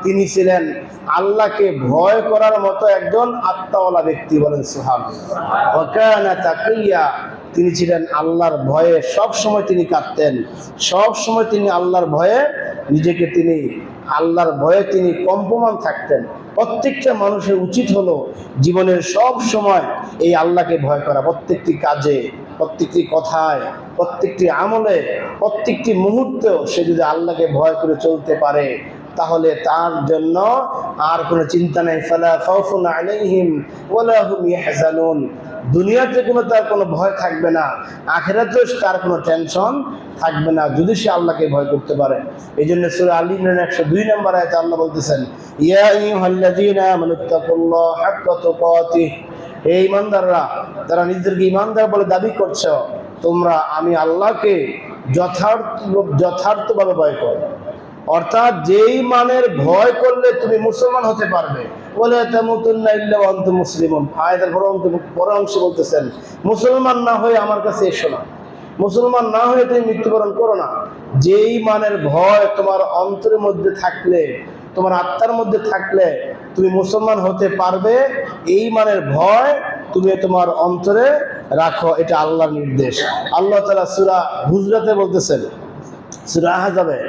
তিনি ছিলেন আল্লাহকে ভয় করার মতো একজন আত্মাওয়ালা ব্যক্তি, বলেন সুবহানাল্লাহ। ওয়াকানা তাকিয়া, তিনি ছিলেন আল্লাহর ভয়ে সব সময় তিনি কাঁদতেন, সব সময় তিনি আল্লাহর ভয়ে নিজেকে তিনি আল্লাহর ভয়ে তিনি কম্পমান থাকতেন। প্রত্যেকটা মানুষের উচিত হলো জীবনের সব সময় এই আল্লাহকে ভয় করা, প্রত্যেকটি কাজে, প্রত্যেকটি কথায়, প্রত্যেকটি আমলে, প্রত্যেকটি মুহূর্তেও সে যদি আল্লাহকে ভয় করে চলতে পারে, তাহলে তার জন্য আর কোনো চিন্তা নেই। ফালা খাউফুন আলাইহিম ওয়ালা হুম ইয়াহজানুন, দুনিয়াতে তার কোনো ভয় থাকবে না, আখিরাতেও তার কোনো টেনশন থাকবে না, যদি সে আল্লাহকে ভয় করতে পারে। এই জন্য সূরা আল ইমরানের 102 নম্বর আয়াতে আল্লাহ বলতেছেন, ইয়া আইয়ুহাল্লাযীনা আমানুত্তাকুল্লাহা হাক্কা তুকাতিহ, হে ঈমানদাররা, যারা নিজেদেরকে ঈমানদার বলে দাবি করছো, তোমরা আমি আল্লাহকে যথার্থভাবে ভয় করো। অর্থাৎ যেই মানের ভয় করলে তুমি মুসলমান হতে পারবে। বলে তামুতুন্না ইল্লা ওয়া আনতুম মুসলিমুন, আয়াতের পরের অংশে বলতেছেন, মুসলমান না হয়ে আমার কাছে এসো না, মুসলমান না হয়ে তুমি মৃত্যুবরণ করো না। যেই মানের ভয় তোমার অন্তরের মধ্যে থাকলে, তোমার আত্মার মধ্যে থাকলে তুমি মুসলমান হতে পারবে, এই মানের ভয় তুমি তোমার অন্তরে রাখো, এটা আল্লাহর নির্দেশ। আল্লাহ তাআলা সূরা হুজরাতে বলতেছেন, সূরা আহজাবে,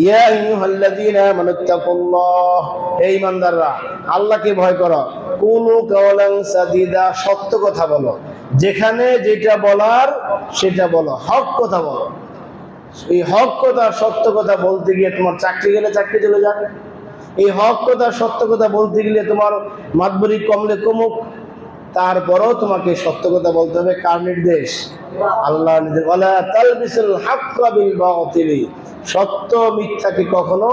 ইয়া আইয়ুহাল্লাযীনা আমানুত্তাকুল্লাহ, হে ঈমানদাররা আল্লাহকে ভয় করো, কুলু কাওলান সাদীদা, সত্য কথা বলো, যেখানে যেটা বলার সেটা বলো, হক কথা বলো। এই হক কথা সত্য কথা বলতে গিয়ে তোমার চাকরি গেলে চাকরি চলে যাবে, এই হক কথা সত্য কথা বলতে গেলে তোমার মাতবরি কমলে কমুক, তারপরও তোমাকে সত্য কথা বলতে হবে। কার নির্দেশ? আল্লাহ নির্দেশ। ওয়ালা তালবিসুল হাক্কা বিল বাতিল, সত্য মিথ্যাকে কখনো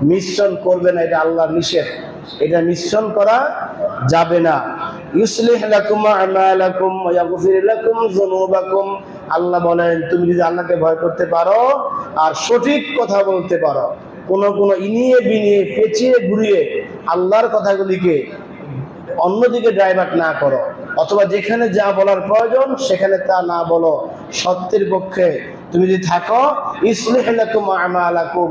মিশ্রণ করবে না, এটা আল্লাহর নিষেধ, এটা মিশ্রণ করা যাবে না। ইউসলিহ লাকুম আমালাকুম ওয়া ইয়াগফির লাকুম যুনুবাকুম, আল্লাহ বলেন তুমি যদি আল্লাহকে ভয় করতে পারো আর সঠিক কথা বলতে পারো, কোনো ইনিয়ে বিনিয়ে পেঁচিয়ে ঘুরিয়ে আল্লাহর কথাগুলিকে অন্যদিকে ডাইভার্ট না করো, অথবা যেখানে যা বলার প্রয়োজন সেখানে তা না বলো, সত্যের পক্ষে তুমি যদি থাকো, ইসলিহ লাকুম আমালাকুম,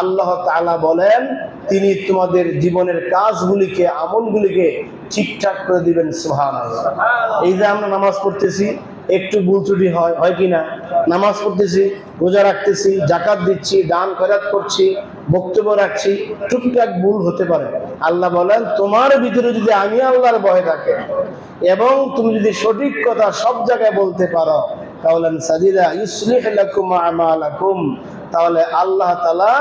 আল্লাহ তাআলা বলেন তিনি তোমাদের জীবনের কাজগুলিকে, আমলগুলিকে ঠিকঠাক করে দিবেন। সুবহানাল্লাহ। এই যে আমরা নামাজ পড়তেছি, একটু ভুল ত্রুটি হয় কি না? নামাজ পড়তেছি, রোজা রাখতেছি, জাকাত দিচ্ছি, দান খয়রাত করছি, বক্তব্য রাখছি, টুকটাক ভুল হতে পারে। আল্লাহ বলেন তোমার ভিতরে যদি আমি আল্লাহর ভয় থাকে এবং তুমি যদি সঠিক কথা সব জায়গায় বলতে পারো, তাহলে সাদিদা ইউসলিহ লাকুম আমালাকুম, তাহলে আল্লাহ তাআলা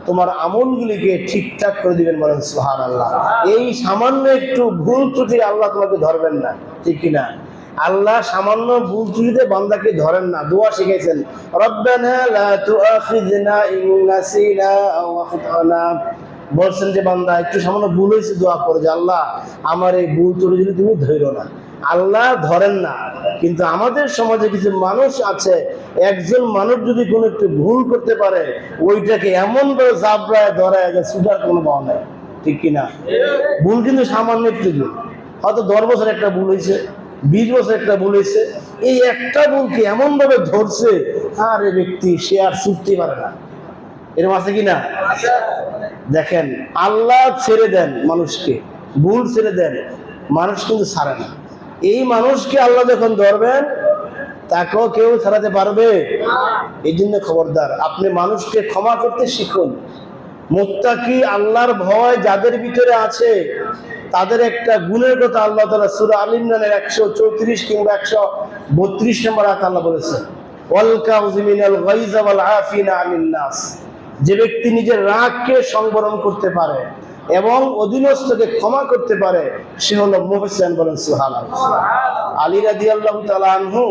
তোমার আমলগুলিকে ঠিকঠাক করে দিবেন। বলেন সুবহানাল্লাহ। এই সামান্য একটু ভুল ত্রুটি আল্লাহ তোমাকে ধরবেন না, ঠিক কিনা? আল্লাহ সামান্য ভুল ত্রুটিতে বান্দাকে ধরেন না। দোয়া শিখাইছেন, রব্বানা লা তুআখিযনা ইন নাসিনা আও আখতানা, বলছেন যে বান্দা একটু সামান্য ভুল হয়েছে, দোয়া করে যে আল্লাহ আমার এই ভুল ত্রুটি তুমি ধরো না। আল্লাহ ধরেন না, কিন্তু আমাদের সমাজে কিছু মানুষ আছে, একজন মানুষ যদি কোনো একটু ভুল করতে পারে, ওইটাকে এমন ভাবে জাবরায় ধরায় যে সুধার কোনো পাওয়া নাই, ঠিক কিনা? ভুল কিন্তু সামান্য একটু ভুল, হয়তো 10 বছর একটা ভুল হয়েছে, 20 বছর একটা ভুল হয়েছে, এই একটা ভুলকে এমন ভাবে ধরছে আর এই ব্যক্তি সে আর ছুটতে পারে না। এরকম আছে কিনা? দেখেন, আল্লাহ ছেড়ে দেন মানুষকে, ভুল ছেড়ে দেন, মানুষ কিন্তু ছাড়ে না। এই মানুষকে আল্লাহ যখন ধরবেন তাকেও কেউ ছাড়াতে পারবে? এই জন্য খবরদার, আপনি মানুষকে ক্ষমা করতে শিখুন। মুত্তাকি, আল্লাহর ভয় যাদের ভিতরে আছে তাদের একটা গুণের কথা আল্লাহ তাআলা সূরা আল ইমরানের 134 কিংবা 132 নম্বর আয়াতে আল্লাহ বলেছেন, ওয়াল কাযিমিনাল গায়যা ওয়াল আফিনা আনিন নাস, যে ব্যক্তি নিজের রাগকে সংবরণ করতে পারে এবং অধীনস্থকে ক্ষমা করতে পারে সে হলো মুহসিন। বলেন সুবহানাল্লাহ। আলী রাদিয়াল্লাহু তাআলা আনহু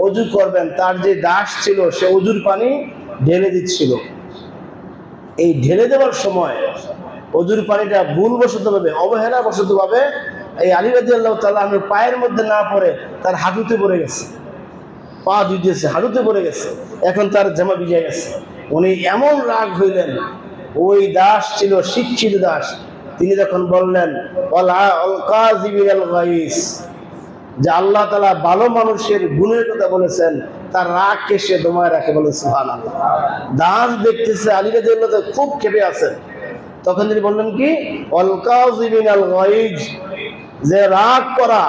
ওযু করবেন, তার যে দাস ছিল সে ওযুর পানি ঢেলে দিচ্ছিল। এই ঢেলে দেওয়ার সময় ওযুর পানিটা ভুলবশতভাবে, অবহেলাবশতভাবে এই আলী রাদিয়াল্লাহু তাআলা আনহুর পায়ের মধ্যে না পড়ে তার হাঁটুতে পড়ে গেছে, পা দুইতেছে, হাঁটুতে পড়ে গেছে, এখন তার জামা ভিজে গেছে। উনি এমন রাগ হইলেন, ওই দাস ছিল শিক্ষিত দাস, তিনি যখন বললেন ওয়াল কাযিমিনাল গায়জ, যে আল্লাহ তাআলা ভালো মানুষের গুণের কথা বলেছেন, তার রাগকে সে দমায় রাখে। বলে সুবহানাল্লাহ। দাস দেখতেছে আলী রাদিয়াল্লাহু তাআলা খুব ক্ষেপে আছেন, তখন তিনি বললেন কি, ওয়াল কাযিমিনাল গায়জ, যে রাগ করা,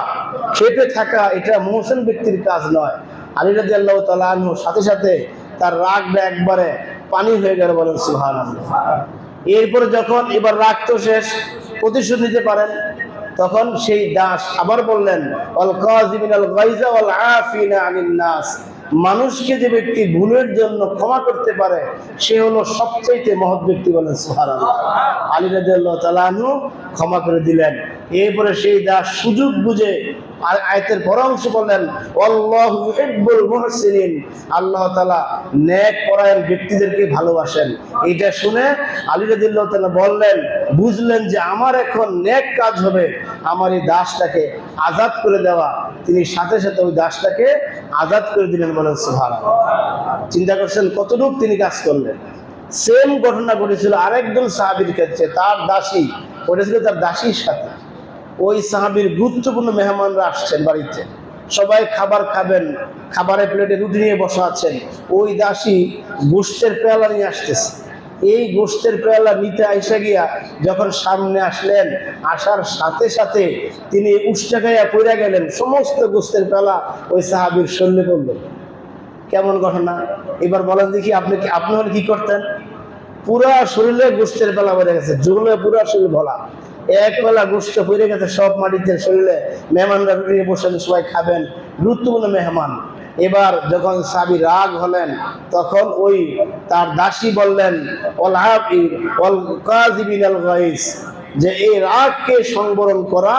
ক্ষেপে থাকা, এটা মুহসিন ব্যক্তির কাজ নয়। আলী রাদিয়াল্লাহু তাআলা আনহু সাথে সাথে তার রাগটা একবারে পানি হয়ে গেল। বলেন সুবহানাল্লাহ। এরপরে যখন এবার রাগ তো শেষ, প্রতিশোধ নিতে পারেন, তখন সেই দাস আবার বললেন ওয়াল কাযিমিনাল গায়যা ওয়াল আফিনা আনিন নাস, মানুষকে যে ব্যক্তি ভুলের জন্য ক্ষমা করতে পারে সে হলো সবচাইতে মহৎ ব্যক্তি, বলেন সুবহানাল্লাহ। আলী রাদিয়াল্লাহু তাআলা আনহু ক্ষমা করে দিলেন। এরপরে সেই দাস সুযোগ বুঝে আয়াতের পর অংশ বললেন, আল্লাহু ইউহিব্বুল মুহসিনিন, আল্লাহ তাআলা নেক পরায়ণ ব্যক্তিদেরকে ভালোবাসেন। এটা শুনে আলী রাদিয়াল্লাহু তাআলা বললেন, বুঝলেন যে আমার এখন নেক কাজ হবে আমার এই দাসটাকে আজাদ করে দেওয়া। তিনি সাথে সাথে ওই দাসটাকে আজাদ করে দিলেন, বলেন সুবহানাল্লাহ। চিন্তা করছেন কতটুকু তিনি কাজ করলেন। সেম ঘটনা ঘটেছিল আরেকজন সাহাবীর ক্ষেত্রে, তার দাসী ঘটেছিল তার দাসীর সাথে। ওই সাহাবীর গুরুত্বপূর্ণ মেহমানরা আসছেন বাড়িতে, সবাই খাবার খাবেন, খাবারের প্লেটে রুটি নিয়ে বসা আছেন। ওই দাসী গোশতের পেয়ালা নিয়ে আসতেছে। এই গোশতের পেয়ালা নিতে আইসা গিয়া যখন সামনে আসলেন, আসার সাথে সাথে তিনি উষ্টা খাইয়া পড়ে গেলেন। সমস্ত গোশতের পেয়ালা ওই সাহাবীর শরীরে পড়ল। কেমন ঘটনা? এবার বলেন দেখি, আপনি হলে কি করতেন? পুরা শরীরে গোশতের পেলা পড়ে গেছে, জুগলে পুরা শরীর ভোলা, এক বেলা গোশত পড়ে গেছে সব মাটিতে শরীরে। মেহমানরা রুটি বসেন, সবাই খাবেন, গুরুত্বপূর্ণ মেহমান। এবার যখন সাহাবী রাগ হলেন তখন ওই তার দাসী বললেন, ওয়াল কাযিবিনাল গায়স, যে এই রাগকে সংবরণ করা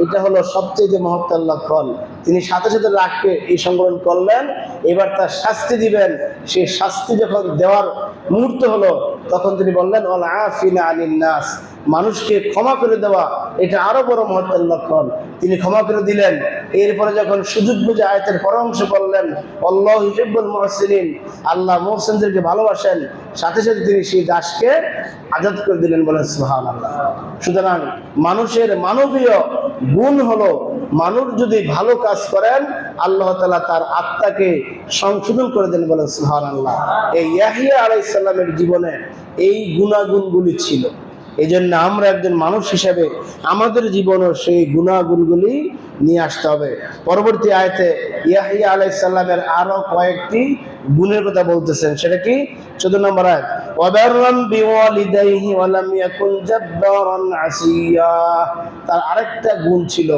এটা হলো সবচেয়ে মহত্তর লক্ষণ। তিনি সাথে সাথে রাগকে এই সংবরণ করলেন। এবার তার শাস্তি দিবেন। সেই শাস্তি যখন দেওয়ার মুহূর্ত হলো তখন তিনি বললেন, ওয়াল আফিনা আনিন নাস, মানুষকে ক্ষমা করে দেওয়া এটা আরো বড় মহত্বের লক্ষণ। তিনি ক্ষমা করে দিলেন। এরপরে যখন সুযোগ বুঝে আয়াতের পর অংশ বললেন, আল্লাহু ইউহিব্বুল মুহসিনিন, আল্লাহ মুহসিনদেরকে ভালোবাসেন, সাথে সাথে তিনি সেই দাসকে আজাদ করে দিলেন, বলেন সুবহানাল্লাহ। সুতরাং মানুষের মানবীয় গুণ হলো, মানুষ যদি ভালো কাজ করেন আল্লাহ তাআলা তার আত্মাকে সংশোধন করে দেন, বলেন সুবহানাল্লাহ। এই ইয়াহইয়া আলাইহিস সালামের জীবনে এই গুণাগুণগুলি ছিল। এই জন্য আমরা একজন মানুষ হিসেবে আমাদের জীবনের সেই গুণাগুণগুলি নিয়ে আসতে হবে। পরবর্তী আয়াতে ইয়াহইয়া আলাইহিস সালামের আরো কয়েকটি গুণের কথা বলতেছেন। সেটা কি? 14 নম্বর আয়াত, ওয়াবাররান বিওয়ালিদাইহি ওয়া লাম ইয়াকুন জাব্বারান আসিয়া। তার আরেকটা গুণ ছিল,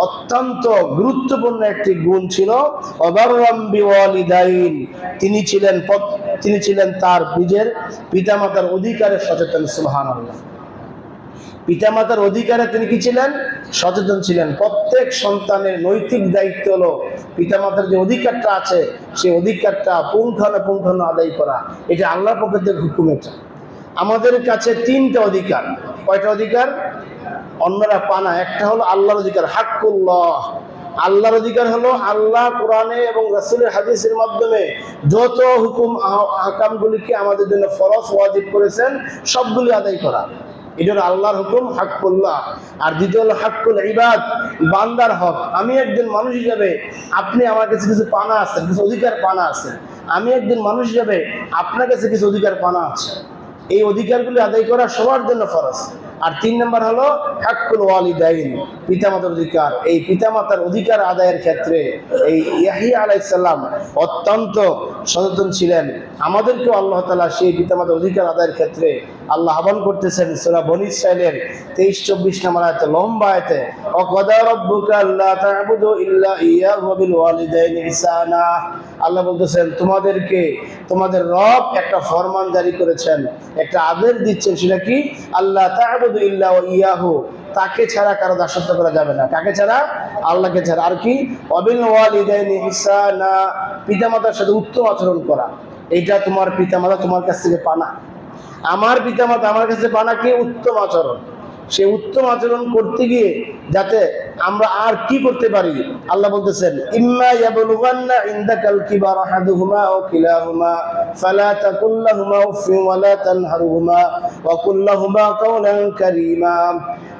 অত্যন্ত গুরুত্বপূর্ণ একটি গুণ ছিল, ওয়াবাররান বিওয়ালিদাইন, তিনি ছিলেন তার নিজের পিতামাতার অধিকারে সচেতন। সুবহানাল্লাহ। পিতামাতার অধিকারে তিনি কি ছিলেন? সচেতন ছিলেন। প্রত্যেক সন্তানের নৈতিক দায়িত্ব হলো পিতামাতার যে অধিকারটা আছে সেই অধিকারটা পুঙ্খানুপুঙ্খানু আদায় করা। এটা আল্লাহর পক্ষ থেকে হুকুম। এটা আমাদের কাছে 3টা অধিকার। কয়টা অধিকার? অন্যরা পানা। একটা হলো আল্লাহর অধিকার, হাক্কুল্লাহ। আল্লাহর অধিকার হলো আল্লাহ কোরআনে এবং রাসূলের হাদিসের মাধ্যমে যত হুকুম আহকামগুলিকে আমাদের জন্য ফরজ ওয়াজিব করেছেন সবগুলি আদায় করা। এটা হলো আল্লাহর হুকুম, হাক্কুল্লাহ। আর দ্বিতীয় হলো হাক্কুল ইবাদ, বান্দার হক। আমি একজন মানুষ হিসাবে, আপনি আমার কাছে কিছু পানা আছে, কিছু অধিকার পানা আছে। আমি একজন মানুষ হিসাবে আপনার কাছে কিছু অধিকার পানা আছে। এই অধিকারগুলি আদায় করা সবার জন্য ফরজ। আর 3 নম্বর হলো হাক্কুল ওয়ালিদাইন, পিতামাতার অধিকার। এই পিতামাতার অধিকার আদায়ের ক্ষেত্রে এই ইয়াহইয়া আলাইহিস সালাম অত্যন্ত সচেতন ছিলেন। আমাদেরকেও আল্লাহ তাআলা সেই পিতামাতার অধিকার আদায়ের ক্ষেত্রে আল্লাহ আহ্বান করতেছেন। সূরা বনী ইসরাঈলের 23-24 নম্বর আয়াতে, লম্বা আয়াতে, ওয়াকাদা রাব্বুকা আল্লা তা'বুদু ইল্লা ইয়াহু ওয়া বিল ওয়ালিদাইনি ইহসানা। আল্লাহ বলতেছেন তোমাদের রব একটা ফরমান জারি করেছেন, একটা আদেশ দিচ্ছেন। সেটা কি? আল্লাহ তা'বুদু ইল্লা ইয়াহু, তাকে ছাড়া কারো দাসত্ব করা যাবে না। কাকে ছাড়া? আল্লাহকে ছাড়া। আর কি? ওয়া বিল ওয়ালিদাইনি ইহসানা, পিতামাতার সাথে উত্তম আচরণ করা। এইটা তোমার পিতামাতা তোমার কাছ থেকে পানা, আমার পিতামাতা আমার কাছে পানা কি? উত্তম আচরণ। সেই উত্তম আচরণ করতে গিয়ে যাতে আমরা আর কি করতে পারি, আল্লাহ বলতেছেন, ইম্মা ইয়াবলুগান্না ইনদাকাল কিবারা আহাদুহুমা আও কিলাহুমা ফালা তাকুল লাহুমা উফফিন ওয়া লা তানহারহুমা ওয়া কুল লাহুমা কাওলান কারীমা।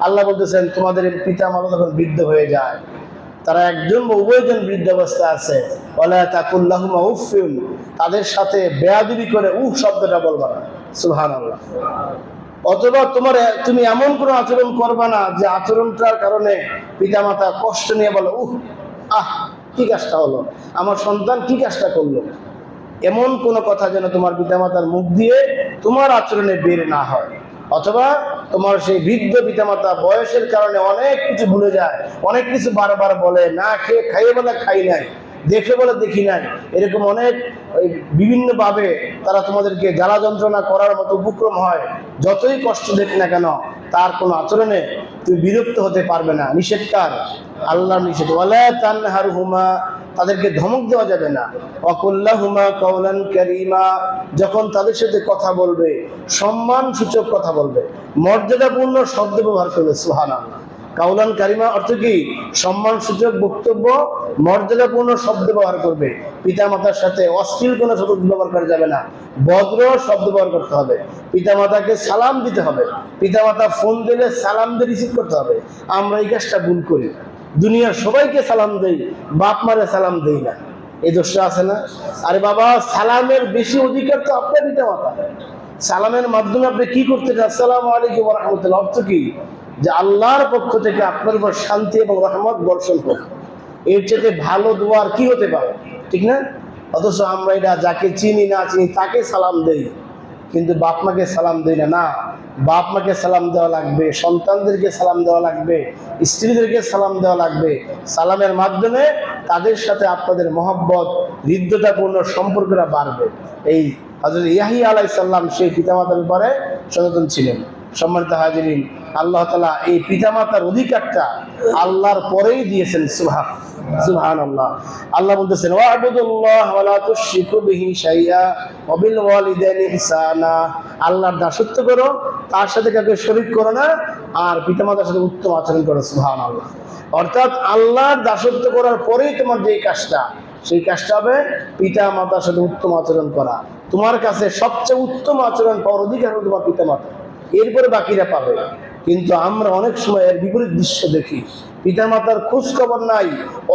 আল্লাহ বলতেছেন, তোমাদের পিতামাতা যখন বৃদ্ধ হয়ে যায়, তারা একজন বা উভয়জন বৃদ্ধাবস্থা আছে, ওয়ালা তাকুল লাহুমা উফফিন, তাদের সাথে বেয়াদবি করে উফ শব্দটা বলবা না। সুবহানাল্লাহ। অথবা তুমি এমন কোনো আচরণ করবা না যে আচরণটার কারণে পিতামাতা কষ্ট নিয়ে বলে, কি কাজটা হলো, আমার সন্তান কি কাজটা করলো। এমন কোনো কথা যেন তোমার পিতামাতার মুখ দিয়ে তোমার আচরণে বের না হয়। অথবা তোমার সেই বৃদ্ধ পিতামাতা বয়সের কারণে অনেক কিছু ভুলে যায়, অনেক কিছু বারবার বলে, না খেয়ে খাইয়ে বলে খাই নাই, দেখে বলে দেখি নাই, এরকম অনেক বিভিন্নভাবে তারা তোমাদেরকে জ্বালা যন্ত্রণা করার মতো উপক্রম হয়। যতই কষ্ট দেখ না কেন, তার কোনো আচরণে তুমি বিরক্ত হতে পারবে না। নিষেধকার আল্লাহর নিষেধ। ওয়ালা তানহারহুমা, তাদেরকে ধমক দেওয়া যাবে না। ওয়াকুল্লাহুমা কাওলান কারীমা, যখন তাদের সাথে কথা বলবে সম্মান সূচক কথা বলবে, মর্যাদাপূর্ণ শব্দ ব্যবহার করবে। সুবহানাল্লাহ। কাউলান কারিমা অর্থ কি? সম্মান সূচক বক্তব্য, মর্যাদাপূর্ণ শব্দ ব্যবহার করবে। পিতামাতার সাথে অশ্লীল কোনো শব্দ ব্যবহার করা যাবে না, ভদ্র শব্দ ব্যবহার করতে হবে। পিতামাতাকে সালাম দিতে হবে, পিতামাতা ফোন দিলে সালাম দিয়ে রিসিভ করতে হবে। আমরা এই কাজটা ভুল করি, দুনিয়ার সবাইকে সালাম দেই, বাপ মারে সালাম দেই না। এই দোষটা আছে না? আরে বাবা, সালামের বেশি অধিকার তো আপনার পিতামাতা। সালামের মাধ্যমে আপনি কি করতে চান? আসসালামু আলাইকুম ওয়া রাহমাতুল্লাহ অর্থ কি? যে আল্লাহর পক্ষ থেকে আপনার উপর শান্তি এবং রহমত বর্ষণ হোক। এর চেয়ে ভালো দোয়ার কি হতে পারে? ঠিক না? অথচ আমরা এটা যাকে চিনি না চিনি তাকে সালাম দেই, কিন্তু বাপ মাকে সালাম দেই না। না, বাপ মাকে সালাম দেওয়া লাগবে, সন্তানদেরকে সালাম দেওয়া লাগবে, স্ত্রীদেরকে সালাম দেওয়া লাগবে। সালামের মাধ্যমে তাদের সাথে আপনাদের মহব্বত, হৃদ্যতাপূর্ণ সম্পর্কটা বাড়বে। এই হযরত ইয়াহইয়া আলাইহিস সালাম সেই পিতামাতার ব্যাপারে সচেতন ছিলেন। সম্মানিত হাজিরিন, আল্লাহ তাআলা এই পিতামাতার অধিকারটা আল্লাহর পরেই দিয়েছেন। সুবহানাল্লাহ। আল্লাহ বলতেছেন ওয়া'বুদুল্লাহ ওয়া লা তুশরিকু বিহি শাইআ ওয়া বিল ওয়ালিদাইনি ইহসানা, আল্লাহর দাসত্ব করো, তার সাথে কাউকে শরীক করো না, আর পিতামাতার সাথে উত্তম আচরণ করো। সুবহানাল্লাহ। অর্থাৎ আল্লাহর দাসত্ব করার পরেই তোমার যেই কাজটা, সেই কাজটা হবে পিতা মাতার সাথে উত্তম আচরণ করা। তোমার কাছে সবচেয়ে উত্তম আচরণ পাওয়ার অধিকার হলো তোমার পিতা মাতা, এরপরে বাকিরা পাবে। কিন্তু আমরা অনেক সময় এর বিপরীত দৃশ্য দেখি। পিতা মাতার খোঁজ খবর নাই,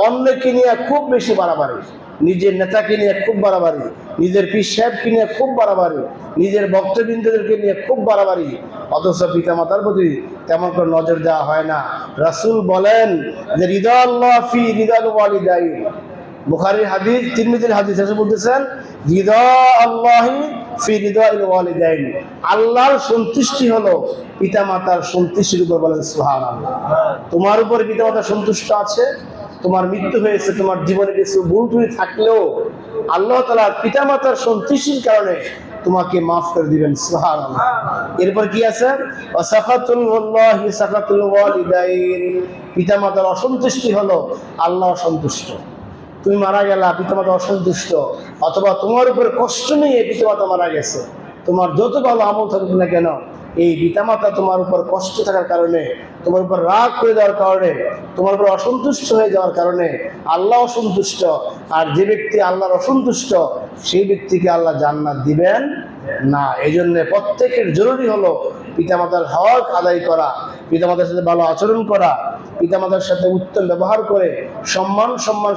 অন্যকে নিয়ে খুব বেশি বাড়াবাড়ি, নিজের নেতাকে নিয়ে খুব বাড়াবাড়ি, নিজের পীর সাহেবকে নিয়ে খুব বাড়াবাড়ি, নিজের ভক্তবৃন্দদেরকে নিয়ে খুব বাড়াবাড়ি, অথচ পিতা মাতার প্রতি তেমন করে নজর দেওয়া হয় না। রাসূল বলেন যে রিদাল্লাহ ফি রিদাল ওয়ালিদাইন, বুখারীর হাদিস, তিরমিজির হাদিস, এসে বলতেছেন রিদা আল্লাহি ফি রিদাল ওয়ালিদাইন, আল্লাহর সন্তুষ্টি হলো পিতামাতার সন্তুষ্টির উপর। বলেন সুবহানাল্লাহ। তোমার উপর পিতামাতা সন্তুষ্ট আছে, তোমার মৃত্যু হয়েছে, তোমার জীবনে কিছু ভুল ত্রুটি থাকলেও আল্লাহ তাআলা পিতামাতার সন্তুষ্টির কারণে তোমাকে মাফ করে দিবেন। সুবহানাল্লাহ। এরপর কি আছে? ওয়াসাখাতুল্লাহি সাখাতুল ওয়ালিদাইন, পিতামাতার অসন্তুষ্টি হলো আল্লাহ অসন্তুষ্ট। তুমি মারা গেলা, পিতামাতা অসন্তুষ্ট, অথবা তোমার উপর কষ্ট নিয়ে পিতামাতা মারা গেছে, তোমার যত ভালো আমল থাকুক না কেন, এই পিতামাতা তোমার উপর কষ্ট থাকার কারণে, তোমার উপর রাগ করে দেওয়ার কারণে, তোমার উপর অসন্তুষ্ট হয়ে যাওয়ার কারণে আল্লাহ অসন্তুষ্ট। আর যে ব্যক্তি আল্লাহর অসন্তুষ্ট, সেই ব্যক্তিকে আল্লাহ জান্নাত দিবেন না। এই জন্য প্রত্যেকের জরুরি হলো পিতামাতার হক আদায় করা, পিতামাতার সাথে ভালো আচরণ করা, পিতামাতার সাথে উত্তম ব্যবহার করে সম্মান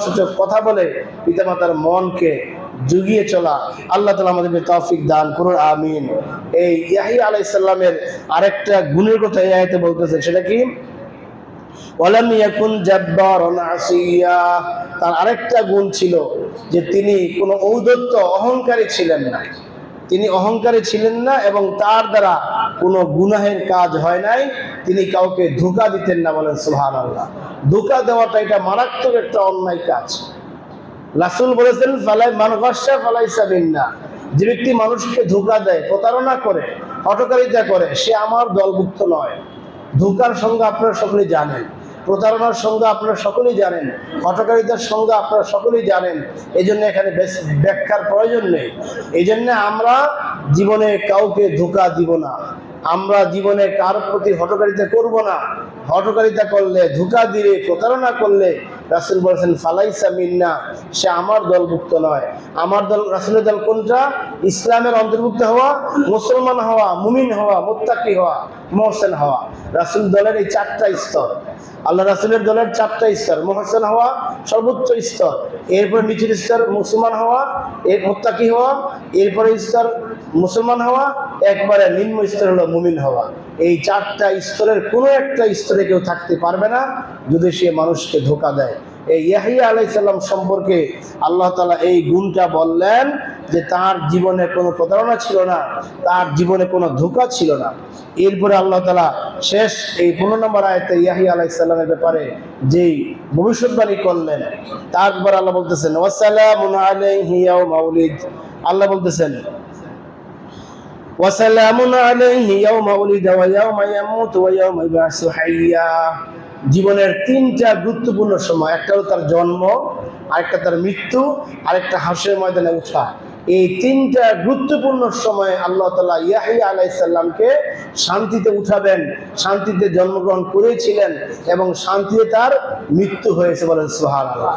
সূচক কথা বলে পিতামাতার মনকে জুগিয়ে চলা। আল্লাহ তাআলা আমাদেরকে তৌফিক দান করুন, আমিন। এই ইয়াহইয়া আলাইহিস সালামের আরেকটা গুণের কথা এই আয়াতে বলতেছে, সেটা কি? ওয়ালাম ইয়াকুন জাব্বারান আসিয়া, তার আরেকটা গুণ ছিল যে তিনি কোনো ঔদ্ধত্য, অহংকারী ছিলেন না। তিনি অহংকারী ছিলেন না এবং তার দ্বারা কোনো গুনাহের কাজ হয় নাই। তিনি কাউকে ধোঁকা দিতেন না। বলেন সুবহানাল্লাহ। ধোঁকা দেওয়াটা এটা মারাত্মক একটা অন্যায় কাজ। রাসূল বলেছেন ফালাই মান গাশশা ফালাইসা মিন্না, যে ব্যক্তি মানুষকে ধোঁকা দেয়, প্রতারণা করে, হঠকারিতা করে, সে আমার দলভুক্ত নয়। ধোঁকার সংজ্ঞা আপনারা সকলেই জানেন, প্রতারণার সংজ্ঞা আপনারা সকলেই জানেন, হঠকারিতার সংজ্ঞা আপনারা সকলেই জানেন। এই জন্য এখানে ব্যাখ্যার প্রয়োজন নেই। এই জন্য আমরা জীবনে কাউকে ধোঁকা দিব না, আমরা জীবনে কার প্রতি হঠকারিতা করব না। হঠকারিতা করলে, ধোঁকা দিলে, প্রতারণা করলে রাসূল বলেছেন ফালাইসা মিন্না, সে আমার দলভুক্ত নয়। আমার দল, রাসূলের দল কোনটা? ইসলামের অন্তর্ভুক্ত হওয়া, মুসলমান হওয়া, মুমিন হওয়া, মুত্তাকি হওয়া, মুহসিন হওয়া। রাসূল দলের এই চারটা স্তর, আল্লাহ রাসূলের দলের চারটা স্তর। মুহসিন হওয়া সর্বোচ্চ স্তর, এরপর নিচের স্তর মুসলমান হওয়া, এর মুত্তাকি হওয়া, এরপরে স্তর মুসলমান হওয়া, একবারে নিম্ন স্তর হলো মুমিন হওয়া। এই চারটা স্তরের কোনো একটা স্তরে কেউ থাকতে পারবে না যদি সে মানুষকে ধোঁকা দেয়। এই ইয়াহইয়া আলাইহিস সালাম সম্পর্কে আল্লাহ তাআলা এই গুণটা বললেন যে তার জীবনে কোনো প্রতারণা ছিল না, তার জীবনে কোনো ধোঁকা ছিল না। এরপরে আল্লাহ তাআলা শেষ এই 15 নম্বর আয়াতে ইয়াহিয়া আলাইহিস সালামের ব্যাপারে যেই ভবিষ্যৎবাণী করলেন, তারপর আল্লাহ বলতেছেন ওয়াসালামুন আলাইহি ইয়াউমা উলিদ, আল্লাহ বলতেছেন ওয়াসালামুন আলাইহি ইয়াউমা উলিদা ওয়া ইয়াউমা ইয়ামুতু ওয়া ইয়াউমা ইবআসু হাইয়্যা। জীবনের তিনটা গুরুত্বপূর্ণ সময়, একটা হলো তার জন্ম, আরেকটা তার মৃত্যু, আরেকটা হাসরের ময়দানে ওঠা। এই তিনটা গুরুত্বপূর্ণ সময়ে আল্লাহ তাআলা ইয়াহিয়া আলাইহিস সালামকে শান্তিতে উঠাবেন, শান্তিতে জন্মগ্রহণ করেছিলেন এবং শান্তিতে তার মৃত্যু হয়েছে, বলেন সুবহানাল্লাহ।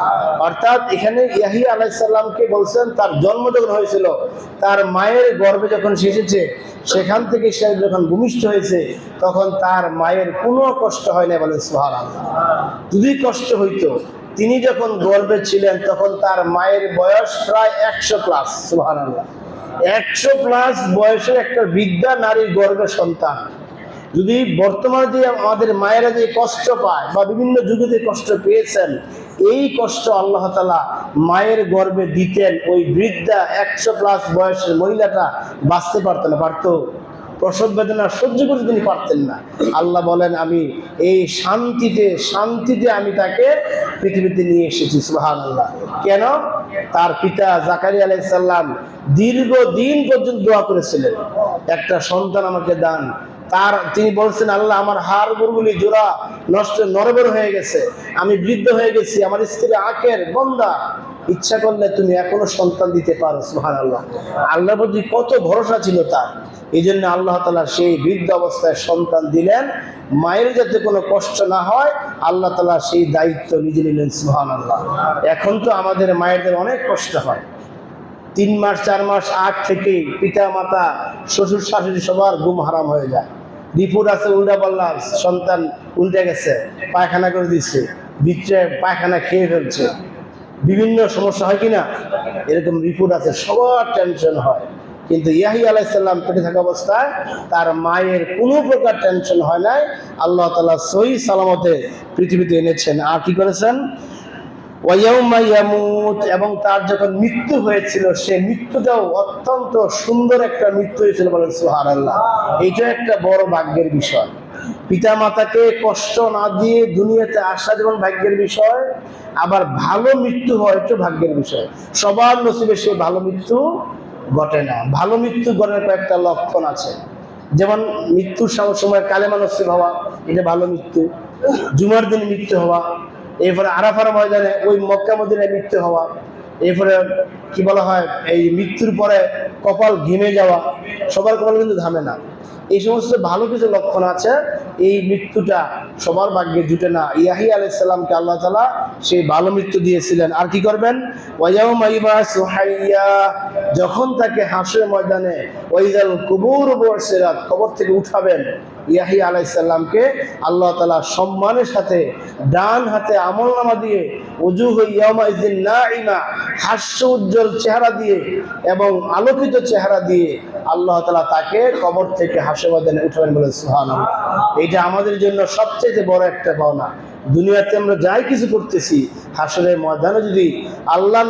অর্থাৎ এখানে ইয়াহিয়া আলাইহিস সালামকে বলছেন তার জন্ম যখন হয়েছিল, তার মায়ের গর্ভে যখন সে এসেছে, সেখান থেকে সে যখন ভূমিষ্ঠ হয়েছে, তখন তার মায়ের কোনো কষ্ট হয় না, বলেন সুবহানাল্লাহ। যদি কষ্ট হইতো, তিনি যখন গর্ভে ছিলেন তখন তার মায়ের বয়স প্রায় 100+, সুবহানাল্লাহ। 100+ বয়সের একটা বৃদ্ধা নারীর গর্ভে সন্তান। যদি বর্তমানে যে আমাদের মায়েরা যে কষ্ট পায় বা বিভিন্ন যুগে যে কষ্ট পেয়েছেন, এই কষ্ট আল্লাহ তাআলা মায়ের গর্ভে দিতেন, ওই বৃদ্ধা 100+ বয়সের মহিলাটা বাঁচতে পারত না, পারতো? প্রসব বেদনা সহ্য করতে তিনি পারতেন না। আল্লাহ বলেন আমি এই শান্তিতে আমি তাকে পৃথিবীতে নিয়ে এসেছি, সুবহানাল্লাহ। কেন? তার পিতা জাকারিয়া আলাইহিস সালাম দীর্ঘদিন পর্যন্ত দোয়া করেছিলেন, একটা সন্তান আমাকে দান। তিনি বলছেন আল্লাহ আমার হাড়গুলি জোড়া নষ্ট নরবর হয়ে গেছে, আমি বৃদ্ধ হয়ে গেছি, আমার স্ত্রী আখের বন্দা, ইচ্ছা করলে তুমি এখনো সন্তান দিতে পারো, সুবহানাল্লাহ। আল্লাহর প্রতি কত ভরসা ছিল তার। এই জন্য আল্লাহ তাআলা সেই বৃদ্ধ অবস্থায় সন্তান দিলেন, মায়ের যাতে কোনো কষ্ট না হয়, আল্লাহ তাআলা সেই দায়িত্ব নিজে নিলেন, সুবহানাল্লাহ। এখন তো আমাদের মায়েদের অনেক কষ্ট হয়, 3 মাস 4 মাস আগ থেকে পিতা মাতা শ্বশুর শাশুড়ি সবার ঘুম হারাম হয়ে যায়। রিপোর্ট আছে উল্টা পাল্লা, সন্তান উল্টে গেছে, পায়খানা করে দিচ্ছে, ভিতরে পায়খানা খেয়ে ফেলছে, বিভিন্ন সমস্যা হয় কিনা, এরকম রিপোর্ট আছে, সবার টেনশন হয়। কিন্তু ইয়াহিয়া আলাইহিস সালাম পেটে থাকা অবস্থায় তার মায়ের কোনো প্রকার টেনশন হয় নাই, আল্লাহ তাআলা সহি সালামতে পৃথিবীতে এনেছেন। আর কি করেছেন? ওয়ায়াউমা ইয়ামুত, এবং তার যখন মৃত্যু হয়েছিল, সে মৃত্যুটাও অত্যন্ত সুন্দর একটা মৃত্যু হয়েছিল, বলেন সুবহানাল্লাহ। এইটা একটা বড় ভাগ্যের বিষয়। পিতা মাতাকে কষ্ট না দিয়ে দুনিয়াতে আসা যেমন ভাগ্যের বিষয়, আবার ভালো মৃত্যু হয় একটু ভাগ্যের বিষয়। সবার নসিবে সে ভালো মৃত্যু ঘটে না। ভালো মৃত্যু ঘটার কয়েকটা লক্ষণ আছে, যেমন মৃত্যুর সময় কালেমা নসিব হওয়া, এটা ভালো মৃত্যু। জুমার দিন মৃত্যু হওয়া, এরপরে আরাফার ময়দানে ওই মক্কা মদিনায় মৃত্যু হওয়া, এরপরে কি বলা হয়, এই মৃত্যুর পরে কপাল ঘেমে যাওয়া, সবার কপাল কিন্তু ঘামে না। এই সমস্ত ভালো কিছু লক্ষণ আছে। এই মৃত্যুটা সবার ভাগ্যে জুটে না। ইয়াহিয়া আলাইহিস সালামকে আল্লাহ তাআলা সেই ভালো মৃত্যু দিয়েছিলেন। আর কি করবেন? ওয়ায়াউমা ইবআসু হাইয়্যা, যখন তাকে হাসরের ময়দানে ওয়াইযাল কুবুর বুসিরাত, কবর থেকে উঠাবেন, ইয়াহিয়া আলাইহিস সালামকে আল্লাহ তাআলা সম্মানের সাথে ডান হাতে আমলনামা দিয়ে, ওজুহু ইয়াউমা ইযিন নাঈমা, হাস্য উজ্জ্বল চেহারা দিয়ে এবং আলোকিত চেহারা দিয়ে আল্লাহ তাআলা তাকে কবর থেকে হাসরের ময়দানে উঠাবেন, বলে সুবহানাল্লাহ। এটা আমাদের জন্য সবচেয়ে বড় একটা পাওনা। দুনিয়াতে আমরা যাই কিছু করতেছি, হাসরের ময়দানে যদি আল্লাহ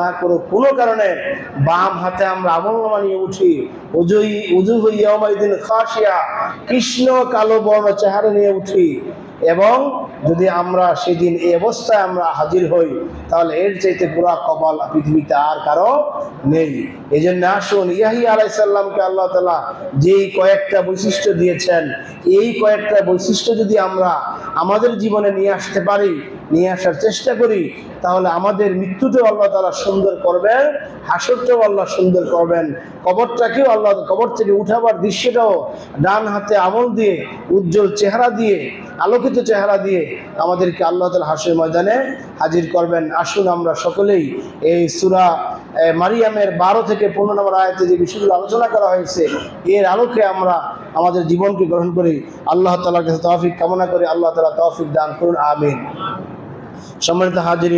না করুক কোনো কারণে বাম হাতে আমরা আমলনামা নিয়ে উঠি, ওজুহু ইয়াউমা ইযিন খাশিয়া, কৃষ্ণ কালো বর্ণ চেহারা নিয়ে উঠি, এবং যদি আমরা সেদিন এই অবস্থায় আমরা হাজির হই, তাহলে এর চাইতে পুরা কপাল পৃথিবীতে আর কারো নেই। এই জন্য আসুন, ইয়াহিয়া আলাইহিস সালামকে আল্লাহ তাআলা যেই কয়েকটা বৈশিষ্ট্য দিয়েছেন, এই কয়েকটা বৈশিষ্ট্য যদি আমরা আমাদের জীবনে নিয়ে আসতে পারি, নিয়ে আসার চেষ্টা করি, তাহলে আমাদের মৃত্যুতেও আল্লাহ তাআলা সুন্দর করবেন, হাসরটাও আল্লাহ সুন্দর করবেন, কবরটাকেও আল্লাহ, কবর থেকে উঠাবার দৃশ্যটাও ডান হাতে আমল দিয়ে, উজ্জ্বল চেহারা দিয়ে, আলোকিত চেহারা দিয়ে আমাদেরকে আল্লাহ তাআলা হাসরের ময়দানে হাজির করবেন। আসুন আমরা সকলেই এই সূরা মারিয়ামের 12 থেকে 15 নম্বর আয়াতে যে বিষয়গুলো আলোচনা করা হয়েছে, এর আলোকে আমরা আমাদের জীবনকে গ্রহণ করি। আল্লাহ তাআলার কাছে তৌফিক কামনা করি। আল্লাহ তাআলা তৌফিক দান করুন, আমিন। সম্মানিত হাজিরিন,